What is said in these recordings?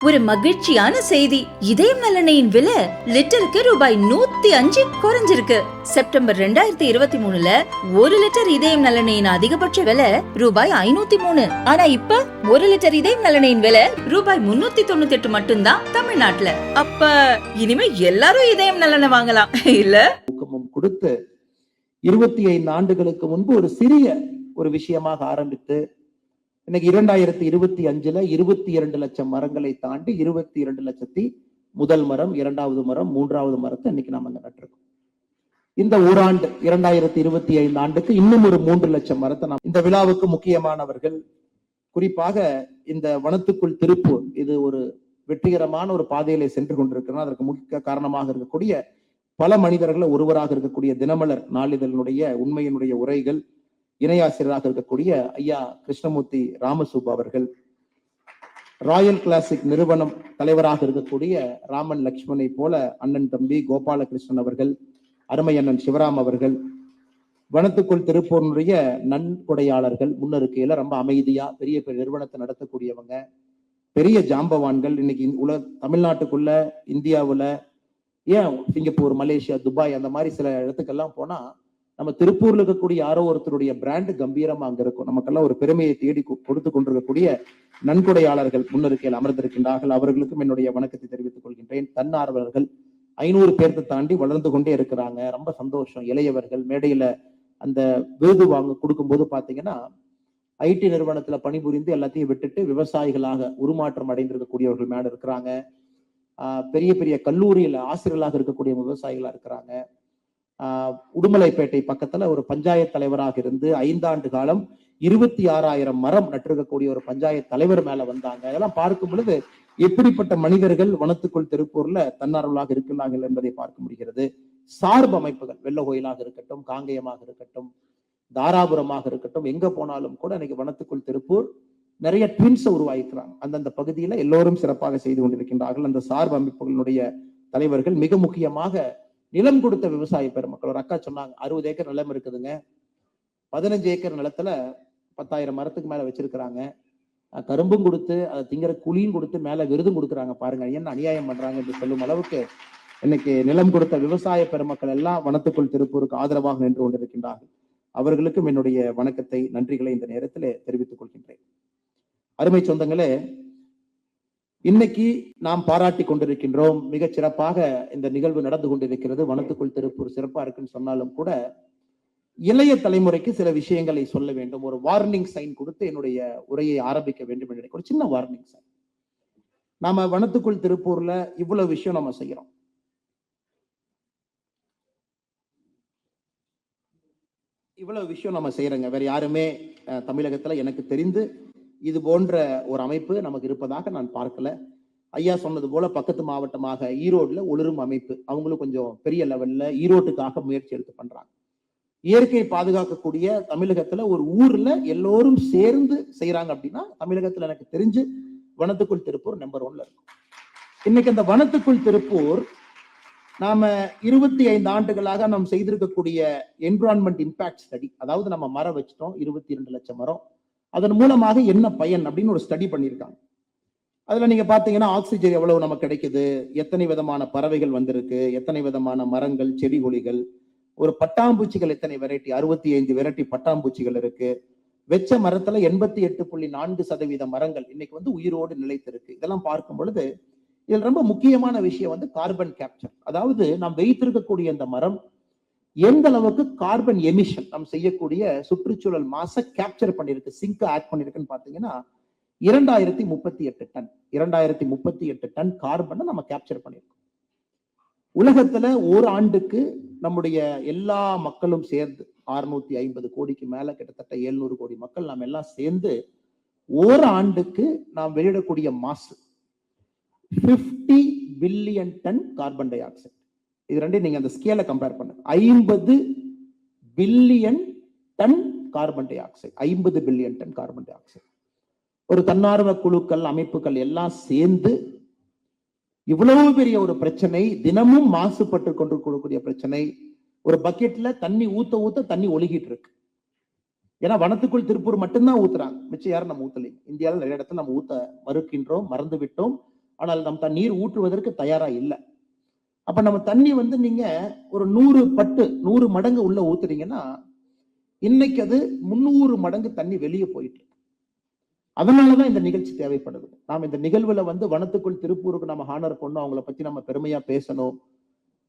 ஒரு மகிழ்ச்சியான செய்தி. இதயம் நலனையின் விலை லிட்டருக்கு ரூபாய் 105 குறைஞ்சிருக்கு. செப்டம்பர் 2023ல 1 லிட்டர் இதயம் நலனையின் அதிகபட்ச விலை ரூபாய் 503. ஆனா இப்ப 1 லிட்டர் இதயம் நலனையின் விலை ரூபாய் 398 மட்டும்தான் தமிழ்நாட்டுல. அப்ப இனிமே எல்லாரும் இதயம் நலனை வாங்கலாம் இல்ல? கொடுத்து 25 ஆண்டுகளுக்கு முன்பு ஒரு சிறிய ஒரு விஷயமாக ஆரம்பித்து இன்னைக்கு 2025ல 22 லட்சம் மரங்களை தாண்டி 22 லட்சத்தி முதல் மரம், இரண்டாவது மரம், மூன்றாவது மரத்தை இன்னைக்கு நாம நட்டிருக்கோம். இந்த ஓராண்டு 2025 ஆண்டுக்கு இன்னும் ஒரு 3 லட்சம் மரத்தை நாம் இந்த விழாவுக்கு முக்கியமானவர்கள், குறிப்பாக இந்த வனத்துக்குள் திருப்பூர் இது ஒரு வெற்றிகரமான ஒரு பாதையிலே சென்று கொண்டிருக்கிறோம். அதற்கு முக்கிய காரணமாக இருக்கக்கூடிய பல மனிதர்கள் ஒருவராக இருக்கக்கூடிய தினமலர் நாளிதழினுடைய உண்மையினுடைய உரைகள் இணையாசிரியராக இருக்கக்கூடிய ஐயா கிருஷ்ணமூர்த்தி ராமசுப்பு அவர்கள், ராயல் கிளாசிக் நிறுவனம் தலைவராக இருக்கக்கூடிய ராமன் லக்ஷ்மணை போல அண்ணன் தம்பி கோபாலகிருஷ்ணன் அவர்கள், அருமை அண்ணன் சிவராம் அவர்கள், வனத்துக்குள் திருப்பூருடைய நன்கொடையாளர்கள், முன்னருக்கையில ரொம்ப அமைதியா பெரிய பெரிய நிறுவனத்தை நடத்தக்கூடியவங்க, பெரிய ஜாம்பவான்கள். இன்னைக்கு தமிழ்நாட்டுக்குள்ள இந்தியாவுல, ஏன் சிங்கப்பூர், மலேசியா, துபாய் அந்த மாதிரி சில இடத்துக்கெல்லாம் போனா நம்ம திருப்பூர்ல இருக்கக்கூடிய யாரோ ஒருத்தருடைய பிராண்ட் கம்பீரமா அங்க இருக்கும். நமக்கெல்லாம் ஒரு பெருமையை தேடி கொடுத்து கொண்டிருக்கக்கூடிய நன்கொடையாளர்கள் முன்னருக்கையில் அமர்ந்திருக்கின்றார்கள். அவர்களுக்கும் என்னுடைய வணக்கத்தை தெரிவித்துக் கொள்கின்றேன். தன்னார்வலர்கள் 500 பேர்த்தை தாண்டி வளர்ந்து கொண்டே இருக்கிறாங்க. ரொம்ப சந்தோஷம். இளையவர்கள் மேடையில அந்த விருது கொடுக்கும்போது பாத்தீங்கன்னா ஐடி நிறுவனத்துல பணிபுரிந்து எல்லாத்தையும் விட்டுட்டு விவசாயிகளாக உருமாற்றம் அடைந்திருக்கக்கூடியவர்கள் மேல இருக்கிறாங்க. பெரிய பெரிய கல்லூரியில ஆசிரியர்களாக இருக்கக்கூடிய விவசாயிகளா இருக்கிறாங்க. உடுமலைப்பேட்டை பக்கத்துல ஒரு பஞ்சாயத்து தலைவராக இருந்து 5 ஆண்டு காலம் 26,000 மரம் நட்டிருக்கக்கூடிய ஒரு பஞ்சாயத்து தலைவர் மேல வந்தாங்க. அதெல்லாம் பார்க்கும் பொழுது எப்படிப்பட்ட மனிதர்கள் வனத்துக்குள் திருப்பூர்ல தன்னார்வலாக இருக்கிறார்கள் என்பதை பார்க்க முடிகிறது. சார்பு அமைப்புகள் வெள்ள கோயிலாக இருக்கட்டும், காங்கேயமாக இருக்கட்டும், தாராபுரமாக இருக்கட்டும், எங்க போனாலும் கூட இன்னைக்கு வனத்துக்குள் திருப்பூர் நிறைய ட்வின்ஸ் உருவாக்கிறாங்க. அந்தந்த பகுதியில எல்லோரும் சிறப்பாக செய்து கொண்டிருக்கின்றார்கள். அந்த சார்பு அமைப்புகளுடைய தலைவர்கள், மிக முக்கியமாக நிலம் கொடுத்த விவசாய பெருமக்கள். ஒரு அக்கா சொன்னாங்க 60 ஏக்கர் நிலம் இருக்குதுங்க, 15 ஏக்கர் நிலத்துல 10,000 மரத்துக்கு மேல வச்சிருக்கிறாங்க, கரும்பும் கொடுத்து அதை திங்கிற குழியும் கொடுத்து மேல விருதும் கொடுக்குறாங்க, பாருங்க என்ன அநியாயம் பண்றாங்க என்று சொல்லும் அளவுக்கு இன்னைக்கு நிலம் கொடுத்த விவசாய பெருமக்கள் எல்லாம் வனத்துக்குள் திருப்பூருக்கு ஆதரவாக நின்று கொண்டிருக்கின்றார்கள். அவர்களுக்கும் என்னுடைய வணக்கத்தை, நன்றிகளை இந்த நேரத்தில் தெரிவித்துக் கொள்கின்றேன். அருமை சொந்தங்களே, இன்னைக்கு நாம் பாராட்டி கொண்டிருக்கின்றோம். மிகச் சிறப்பாக இந்த நிகழ்வு நடந்து கொண்டிருக்கிறது. வனத்துக்குள் திருப்பூர் சிறப்பா இருக்குன்னு சொன்னாலும் கூட இளைய தலைமுறைக்கு சில விஷயங்களை சொல்ல வேண்டும். ஒரு வார்னிங் சைன் கொடுத்து என்னுடைய உரையை ஆரம்பிக்க வேண்டும் என்று ஒரு சின்ன வார்னிங் சைன். நாம வனத்துக்குள் திருப்பூர்ல இவ்வளவு விஷயம் நம்ம செய்யறோம். இவ்வளவு விஷயம் நம்ம செய்யறோங்க. வேற யாருமே தமிழகத்துல எனக்கு தெரிந்து இது போன்ற ஒரு அமைப்பு நமக்கு இருப்பதாக நான் பார்க்கல. ஐயா சொன்னது போல பக்கத்து மாவட்டமாக ஈரோடுல ஒளிரும் அமைப்பு, அவங்களும் கொஞ்சம் பெரிய லெவல்ல ஈரோட்டுக்காக முயற்சி எடுத்து பண்றாங்க. இயற்கையை பாதுகாக்கக்கூடிய தமிழகத்துல ஒரு ஊர்ல எல்லோரும் சேர்ந்து செய்யறாங்க அப்படின்னா தமிழகத்துல எனக்கு தெரிஞ்சு வனத்துக்குள் திருப்பூர் நம்பர் 1ல இருக்கும். இன்னைக்கு அந்த வனத்துக்குள் திருப்பூர் நாம 25 ஆண்டுகளாக நாம் செய்திருக்கக்கூடிய என்விரான்மெண்ட் இம்பாக்ட் ஸ்டடி, அதாவது நம்ம மரம் வச்சிட்டோம் 22 லட்சம் மரம், அதன் மூலமாக என்ன பயன் அப்படின்னு ஒரு ஸ்டடி பண்ணியிருக்காங்க. அதுல நீங்க பாத்தீங்கன்னா ஆக்சிஜன் எவ்வளவு நமக்கு கிடைக்குது, எத்தனை விதமான பறவைகள் வந்திருக்கு, எத்தனை விதமான மரங்கள், செடி கொடிகள், ஒரு பட்டாம்பூச்சிகள் எத்தனை வெரைட்டி, 65 வெரைட்டி பட்டாம்பூச்சிகள் இருக்கு. வெச்ச மரத்துல 88.4% மரங்கள் இன்னைக்கு உயிரோடு நிலைத்திருக்கு. இதெல்லாம் பார்க்கும் பொழுது இதில் ரொம்ப முக்கியமான விஷயம் கார்பன் கேப்சர். அதாவது நாம் வைத்திருக்கக்கூடிய இந்த மரம் எந்த அளவுக்கு கார்பன் எமிஷன் நாம் செய்யக்கூடிய சுற்றுச்சூழல் மாச கேப்சர் பண்ணிருக்கு, சிங்க் ஆட் பண்ணிருக்குன்னு பாத்தீங்கன்னா 2038 டன் கார்பனை நம்ம கேப்சர் பண்ணிருக்கோம். உலகத்துல ஒரு ஆண்டுக்கு நம்முடைய எல்லா மக்களும் சேர்ந்து 650 கோடிக்கு மேல கிட்டத்தட்ட 700 கோடி மக்கள் நாம் எல்லாம் சேர்ந்து ஒரு ஆண்டுக்கு நாம் வெளியிடக்கூடிய மாசு 50 billion ton carbon dioxide. இது ரெண்டையும் நீங்க அந்த ஸ்கேலை கம்பேர் பண்ணுங்க. 50 billion ton carbon dioxide, 50 billion ton carbon dioxide. ஒரு தன்னார்வ குழுக்கள், அமைப்புகள் எல்லாம் சேர்ந்து இவ்வளவு பெரிய ஒரு பிரச்சனை, தினமும் மாசுபட்டு கொண்டிருக்கக்கூடிய பிரச்சனை. ஒரு பக்கெட்ல தண்ணி ஊத்த ஊத்த தண்ணி ஒழுகிட்டு இருக்கு. ஏன்னா வனத்துக்குள் திருப்பூர் மட்டும்தான் ஊத்துறாங்க, மிச்சம் யாரும் நம்ம ஊத்தலை. இந்தியாவில் நிறைய இடத்துல நம்ம ஊத்த மறுக்கின்றோம், மறந்து விட்டோம். ஆனால் நம் தண்ணீர் ஊற்றுவதற்கு தயாரா இல்லை. அப்ப நம்ம தண்ணி நீங்க ஒரு 100 மடங்கு உள்ள ஊத்துறீங்கன்னா இன்னைக்கு அது 300 மடங்கு தண்ணி வெளியே போயிட்டு. அதனாலதான் இந்த நிகழ்ச்சி தேவைப்படுது. நாம் இந்த நிகழ்வுல வனத்துக்குள் திருப்பூருக்கு நம்ம ஹானர் பண்ணோம், அவங்கள பத்தி நம்ம பெருமையா பேசணும்.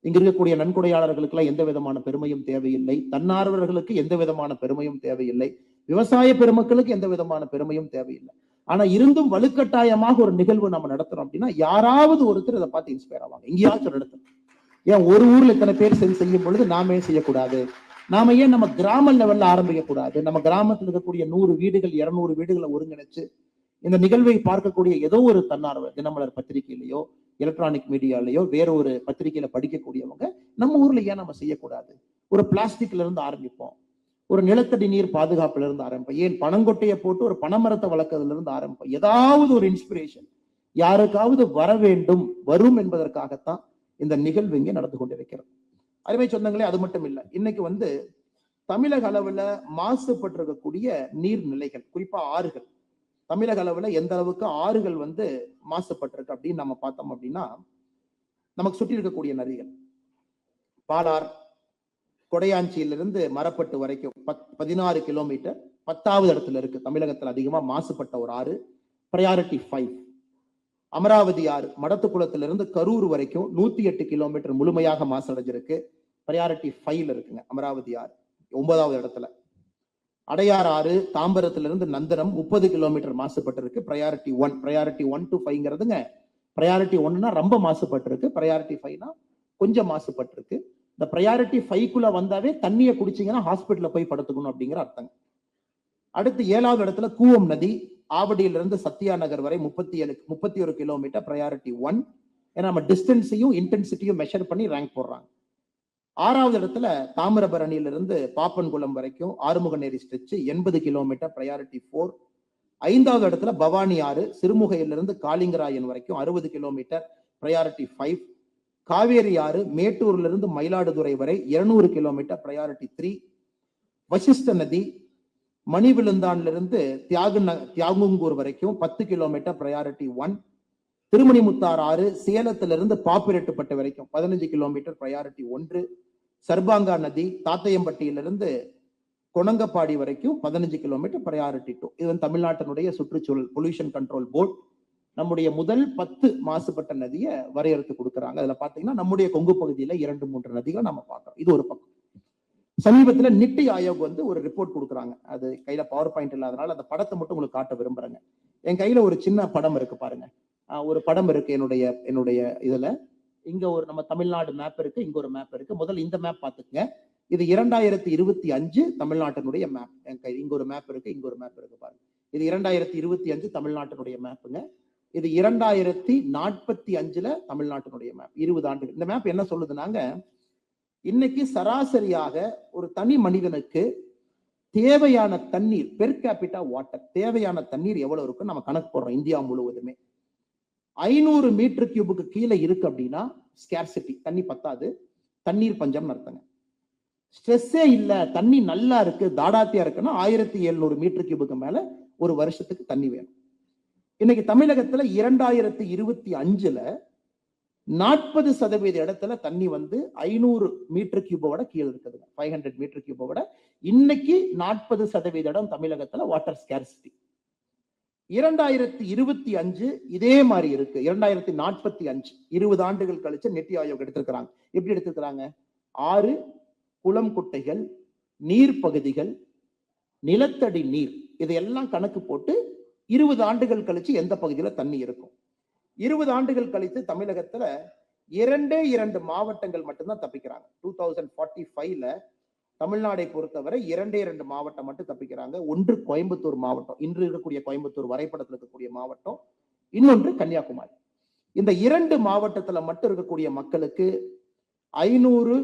இங்க இருக்கக்கூடிய நன்கொடையாளர்களுக்கு எல்லாம் எந்த விதமான பெருமையும் தேவையில்லை, தன்னார்வர்களுக்கு எந்த விதமான பெருமையும் தேவையில்லை, விவசாய பெருமக்களுக்கு எந்த விதமான பெருமையும் தேவையில்லை. ஆனா இருந்தும் வலுக்கட்டாயமாக ஒரு நிகழ்வு நம்ம நடத்துறோம் அப்படின்னா யாராவது ஒருத்தர் இதை பார்த்து இன்ஸ்பயர் ஆவாங்க. எங்கேயாச்சும் நடத்தணும். ஏன் ஒரு ஊர்ல இத்தனை பேர் செய்யும் பொழுது நாம ஏன் செய்யக்கூடாது? நாம ஏன் நம்ம கிராம லெவல்ல ஆரம்பிக்க கூடாது? நம்ம கிராமத்தில் இருக்கக்கூடிய 100 வீடுகள் 200 வீடுகளை ஒருங்கிணைச்சு இந்த நிகழ்வை பார்க்கக்கூடிய ஏதோ ஒரு தன்னார்வ தினமலர் பத்திரிகையிலையோ எலக்ட்ரானிக் மீடியாலயோ வேற ஒரு பத்திரிகையில படிக்கக்கூடியவங்க நம்ம ஊர்ல ஏன் நம்ம செய்யக்கூடாது? ஒரு பிளாஸ்டிக்ல இருந்து ஆரம்பிப்போம், ஒரு நிலத்தடி நீர் பாதுகாப்புல இருந்து ஆரம்பிப்போம், ஏன் பனங்கொட்டையை போட்டு ஒரு பனைமரத்தை வளர்க்கறதுல இருந்து ஆரம்பிப்போம். ஏதாவது ஒரு இன்ஸ்பிரேஷன் யாருக்காவது வர வேண்டும், வரும் என்பதற்காகத்தான் இந்த நிகழ்வு இங்கே நடந்து கொண்டிருக்கிறது. அருமை சொந்தங்களே, அது மட்டும் இல்லை, இன்னைக்கு தமிழக அளவுல மாசுபட்டிருக்கக்கூடிய நீர்நிலைகள், குறிப்பா ஆறுகள், தமிழக அளவுல எந்த அளவுக்கு ஆறுகள் மாசுபட்டிருக்கு அப்படின்னு நம்ம பார்த்தோம் அப்படின்னா, நமக்கு சுற்றி இருக்கக்கூடிய நதிகள் பாலார் கொடையாஞ்சியிலிருந்து மரப்பட்டு வரைக்கும் 16 கிலோமீட்டர் 10வது இடத்துல இருக்கு. தமிழகத்தில் அதிகமா மாசுபட்ட ஒரு ஆறு பிரையாரிட்டி 5. அமராவதி ஆறு மடத்துக்குளத்திலிருந்து கரூர் வரைக்கும் 108 கிலோமீட்டர் முழுமையாக மாசடைஞ்சிருக்கு. பிரையாரிட்டி 5ல இருக்குங்க அமராவதி ஆறு 9வது இடத்துல. அடையார் ஆறு தாம்பரத்திலிருந்து நந்தனம் 30 கிலோமீட்டர் மாசுபட்டிருக்கு. பிரையாரிட்டி 1. பிரையாரிட்டி 1 to 5ங்கிறதுங்க. பிரையாரிட்டி 1னா ரொம்ப மாசுபட்டிருக்கு, பிரையாரிட்டி 5னா கொஞ்சம் மாசுபட்டிருக்கு. இந்த பிரையாரிட்டி 5க்குள்ள வந்தாவே தண்ணியை குடிச்சீங்கன்னா ஹாஸ்பிட்டல்ல போய் படுத்துக்கணும் அப்படிங்கிற அர்த்தம். அடுத்து 7வது இடத்துல கூவம் நதி ஆவடியிலிருந்து சத்யா நகர் வரை 31 கிலோமீட்டர் பிரையாரிட்டி 1. ஏன்னா நம்ம டிஸ்டன்ஸையும் இன்டென்சிட்டியும் மெஷர் பண்ணி ரேங்க் போடுறாங்க. 6வது இடத்துல தாமிரபரணியிலிருந்து பாப்பன்குளம் வரைக்கும் ஆறுமுகநேரி ஸ்ட்ரெச் 80 கிலோமீட்டர் பிரையாரிட்டி 4. 5வது இடத்துல பவானி ஆறு சிறுமுகையிலிருந்து காளிங்கராயன் வரைக்கும் 60 கிலோமீட்டர் பிரையாரிட்டி 5. காவேரி ஆறு மேட்டூர்ல இருந்து மயிலாடுதுறை வரை 200 கிலோமீட்டர் பிரையாரிட்டி 3. வசிஷ்ட நதி மணிவிழுந்தான்ல இருந்து தியாகுங்கூர் வரைக்கும் 10 கிலோமீட்டர் பிரையாரிட்டி 1. திருமணிமுத்தார் ஆறு சேலத்திலிருந்து பாப்பிரெட்டுப்பட்டு வரைக்கும் 15 கிலோமீட்டர் பிரையாரிட்டி 1. சர்பாங்கா நதி தாத்தையம்பட்டியிலிருந்து கொணங்கப்பாடி வரைக்கும் 15 கிலோமீட்டர் பிரையாரிட்டி 2. இது தமிழ்நாட்டினுடைய சுற்றுச்சூழல் பொல்யூஷன் கண்ட்ரோல் போர்டு நம்முடைய முதல் 10 மாசுபட்ட நதியை வரையறுத்து கொடுக்குறாங்க. அதுல பாத்தீங்கன்னா நம்முடைய கொங்கு பகுதியில 2-3 நதிகளை நம்ம பார்க்கிறோம். இது ஒரு பக்கம். சமீபத்துல நித்தி ஆயோக் ஒரு ரிப்போர்ட் கொடுக்குறாங்க. அது கையில பவர் பாயிண்ட் இல்லாதனால அந்த படத்தை மட்டும் உங்களுக்கு காட்ட விரும்புறேங்க. என் கையில ஒரு சின்ன படம் இருக்கு பாருங்க. ஒரு படம் இருக்கு என்னுடைய இதுல. இங்க ஒரு நம்ம தமிழ்நாடு மேப் இருக்கு, இங்க ஒரு மேப் இருக்கு. முதல்ல இந்த மேப் பாத்துக்கங்க. இது 2025 தமிழ்நாட்டினுடைய மேப். என் கை இங்க ஒரு மேப் இருக்கு, இங்க ஒரு மேப் இருக்கு பாருங்க. இது 2025 தமிழ்நாட்டினுடைய மேப்புங்க. இது 2045 தமிழ்நாட்டினுடைய மேப். 20 ஆண்டுகள். இந்த மேப் என்ன சொல்லுதுனாங்க, இன்னைக்கு சராசரியாக ஒரு தனி மனிதனுக்கு தேவையான தண்ணீர் பெர் கேபிட்டா வாட்டர் தேவையான தண்ணீர் எவ்வளவு இருக்கும் நம்ம கணக்கு போடுறோம். இந்தியா முழுவதுமே 500 மீட்டர் கியூபுக்கு கீழே இருக்கு அப்படின்னா ஸ்கேர்சிட்டி, தண்ணி பத்தாது, தண்ணீர் பஞ்சம் அர்த்தங்க. ஸ்ட்ரெஸ்ஸே இல்ல, தண்ணி நல்லா இருக்கு, தாடாத்தியா இருக்குன்னா 1700 மீட்டர் கியூபுக்கு மேல ஒரு வருஷத்துக்கு தண்ணி வேணும். இன்னைக்கு தமிழகத்துல 2025ல 40% இடத்துல தண்ணி 500 மீட்டர் கியூபோட கீழே இருக்குதுங்க. 500 மீட்டர் கியூபோட இன்னைக்கு 40% இடம் தமிழகத்துல வாட்டர் ஸ்கேர்சிட்டி. 2025 இதே மாதிரி இருக்கு. 2045 20 ஆண்டுகள் கழிச்சு நித்தி ஆயோக் எடுத்திருக்கிறாங்க. எப்படி எடுத்திருக்கிறாங்க? ஆறு, குளம், குட்டைகள், நீர் பகுதிகள், நிலத்தடி நீர், இதையெல்லாம் கணக்கு போட்டு 20 ஆண்டுகள் கழிச்சு எந்த பகுதியில தண்ணி இருக்கும். 20 ஆண்டுகள் கழித்து தமிழகத்துல 2 மாவட்டங்கள் மட்டும்தான் தப்பிக்கிறாங்க. 2045ல தமிழ்நாடை பொறுத்தவரை 2 மாவட்டம் மட்டும் தப்பிக்கிறாங்க. ஒன்று கோயம்புத்தூர் மாவட்டம், இன்று இருக்கக்கூடிய கோயம்புத்தூர் வரைபடத்தில் இருக்கக்கூடிய மாவட்டம், இன்னொன்று கன்னியாகுமரி. இந்த 2 மாவட்டத்துல மட்டும் இருக்கக்கூடிய மக்களுக்கு 500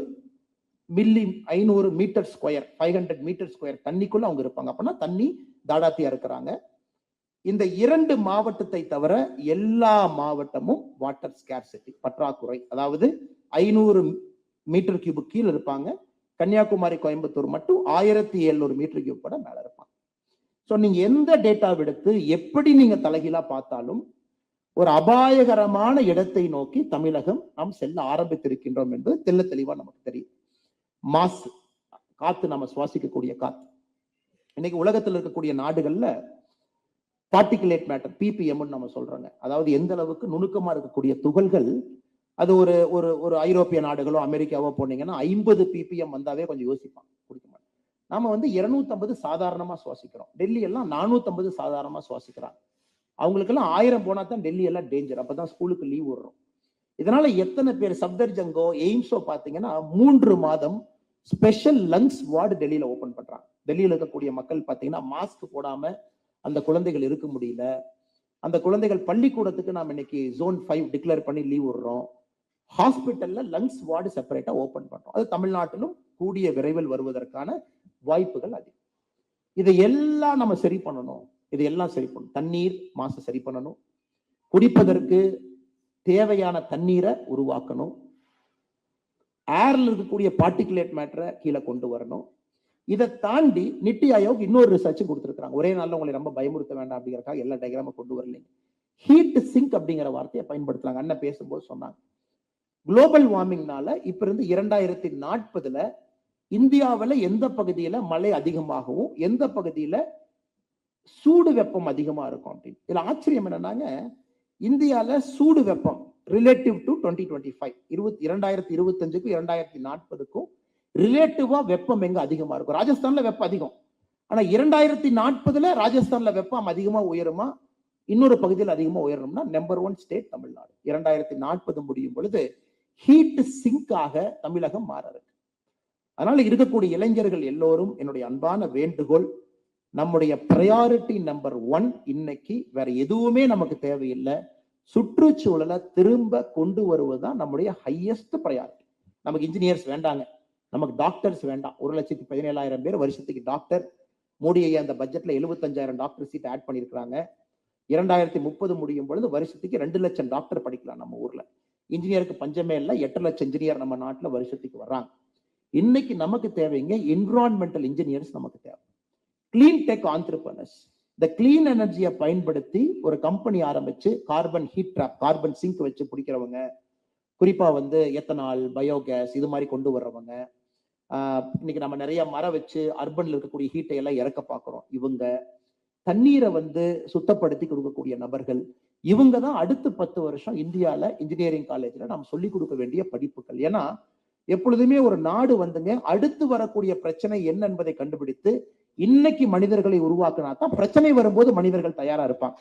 மீட்டர் ஸ்கொயர் 500 மீட்டர் ஸ்கொயர் தண்ணிக்குள்ள அவங்க இருப்பாங்க. அப்படின்னா தண்ணி தாடாத்தியா இருக்கிறாங்க. இந்த 2 மாவட்டத்தை தவிர எல்லா மாவட்டமும் வாட்டர் ஸ்கேர்சிட்டி பற்றாக்குறை, அதாவது 500 மீட்டர் கியூபு கீழே இருப்பாங்க. கன்னியாகுமரி கோயம்புத்தூர் மட்டும் 1700 மீட்டர் கியூப் கூட மேல இருப்பாங்க. சோ நீங்க எந்த டேட்டா எடுத்து எப்படி நீங்க தலைகீழா பார்த்தாலும் ஒரு அபாயகரமான இடத்தை நோக்கி தமிழகம் நாம் செல்ல ஆரம்பித்திருக்கின்றோம் என்பது தெள்ள தெளிவா நமக்கு தெரியும். மாசு, காத்து, நம்ம சுவாசிக்கக்கூடிய காத்து. இன்னைக்கு உலகத்தில் இருக்கக்கூடிய நாடுகள்ல பார்ட்டிகுலேட் மேட்டர், பிபிஎம் நம்ம சொல்றோங்க. அதாவது எந்த அளவுக்கு நுணுக்கமா இருக்கக்கூடிய துகள்கள், அது ஒரு ஒரு ஒரு ஐரோப்பிய நாடுகளோ அமெரிக்காவோ போனீங்கன்னா 50 பிபிஎம் வந்தாவே கொஞ்சம் யோசிப்பாங்க, குடிக்க மாட்டாங்க. நாம 250 சாதாரணமா சுவாசிக்கிறோம். டெல்லி எல்லாம் 450 சாதாரணமா சுவாசிக்கிறாங்க. அவங்களுக்கெல்லாம் 1000 போனா தான் டெல்லி எல்லாம் டேஞ்சர். அப்பதான் ஸ்கூலுக்கு லீவ் விடுறோம். இதனால எத்தனை பேர் சப்தர்ஜங்கோ, எய்ம்ஸோ பாத்தீங்கன்னா 3 மாதம் ஸ்பெஷல் லங்ஸ் வார்டு டெல்லியில ஓபன் பண்றாங்க. டெல்லியில இருக்கக்கூடிய மக்கள் பாத்தீங்கன்னா மாஸ்க் போடாம அந்த குழந்தைகள் இருக்க முடியல. அந்த குழந்தைகள் பள்ளிக்கூடத்துக்கு நாம் இன்னைக்கு zone 5 டிக்ளேர் பண்ணி லீவ் விடுறோம். ஹாஸ்பிட்டல்ல லங்ஸ் வார்டு செப்பரேட்டா ஓபன் பண்றோம். அது தமிழ்நாட்டிலும் கூடிய விரைவில் வருவதற்கான வாய்ப்புகள் அதிகம். இதையெல்லாம் நம்ம சரி பண்ணணும். இதையெல்லாம் சரி பண்ணணும். தண்ணீர் மாசு சரி பண்ணணும். குடிப்பதற்கு தேவையான தண்ணீரை உருவாக்கணும். ஏர்ல இருக்கக்கூடிய பார்ட்டிகுலேட் மேட்டரை கீழே கொண்டு வரணும். இதை தாண்டி நித்தி ஆயோக் இன்னொரு ரிசர்ச் கொடுத்திருக்காங்க. ஒரே நாள்ல உங்களை ரொம்ப பயமுறுத்த வேண்டாம் அப்படிங்கறதுக்காக எல்லா டயக்ராம கொண்டு வரலைங்க. ஹீட் சிங்க் அப்படிங்கிற வார்த்தையை பயன்படுத்துறாங்க. அண்ணன் பேசும்போது சொன்னாங்க, குளோபல் வார்மிங்னால இப்ப இருந்து 2040ல இந்தியாவில் எந்த பகுதியில மழை அதிகமாகவும் எந்த பகுதியில சூடு வெப்பம் அதிகமா இருக்கும் அப்படின்னு. இதுல ஆச்சரியம் என்னன்னாங்க, இந்தியால சூடு வெப்பம் ரிலேட்டிவ் டு 2025 2025க்கும் 2040க்கும் ரிலேட்டிவா வெப்பம் எங்க அதிகமா இருக்கும்? ராஜஸ்தான்ல வெப்பம் அதிகம். ஆனா 2040ல ராஜஸ்தான்ல வெப்பம் அதிகமா உயருமா, இன்னொரு பகுதியில் அதிகமா உயரணும்னா நம்பர் 1 ஸ்டேட் தமிழ்நாடு. 2040 முடியும் பொழுது ஹீட் சிங்காக தமிழகம் மாற இருக்கு. அதனால இருக்கக்கூடிய இளைஞர்கள் எல்லோரும் என்னுடைய அன்பான வேண்டுகோள், நம்முடைய பிரையாரிட்டி நம்பர் 1 இன்னைக்கு வேற எதுவுமே நமக்கு தேவையில்லை. சுற்றுச்சூழலை திரும்ப கொண்டு வருவதுதான் நம்முடைய ஹையஸ்ட் பிரையாரிட்டி. நமக்கு இன்ஜினியர்ஸ் வேண்டாங்க, நமக்கு டாக்டர்ஸ் வேண்டாம். 1,17,000 பேர் வருஷத்துக்கு டாக்டர். மோடி ஐயா அந்த பட்ஜெட்ல 75,000 டாக்டர் சீட் ஆட் பண்ணிருக்காங்க. 2030 முடியும் பொழுது வருஷத்துக்கு 2 லட்சம் டாக்டர் படிக்கலாம் நம்ம ஊர்ல. இன்ஜினியருக்கு பஞ்சமே இல்லை. 8 லட்சம் இன்ஜினியர் நம்ம நாட்டுல வருஷத்துக்கு வர்றாங்க. இன்னைக்கு நமக்கு தேவைங்க என்விரான்மெண்டல் இன்ஜினியர்ஸ் நமக்கு தேவை. Clean tech entrepreneurs. இந்த கிளீன் எனர்ஜியை பயன்படுத்தி ஒரு கம்பெனி ஆரம்பிச்சு carbon heat trap, carbon sink வச்சு பிடிக்கிறவங்க, குறிப்பா எத்தனால், பயோகேஸ் இது மாதிரி கொண்டு வர்றவங்க. இன்னைக்கு நம்ம நிறைய மரம் வச்சு அர்பன்ல இருக்கக்கூடிய ஹீட்டை எல்லாம் இறக்க பார்க்கிறோம். இவங்க தண்ணீரை சுத்தப்படுத்தி கொடுக்கக்கூடிய நபர்கள். இவங்க தான் அடுத்த 10 வருஷம் இந்தியால இன்ஜினியரிங் காலேஜ்ல நாம் சொல்லிக் கொடுக்க வேண்டிய படிப்புகள். ஏன்னா எப்பொழுதுமே ஒரு நாடு அடுத்து வரக்கூடிய பிரச்சனை என்ன என்பதை கண்டுபிடித்து இன்னைக்கு மனிதர்களை உருவாக்குனா தான் பிரச்சனை வரும்போது மனிதர்கள் தயாரா இருப்பாங்க.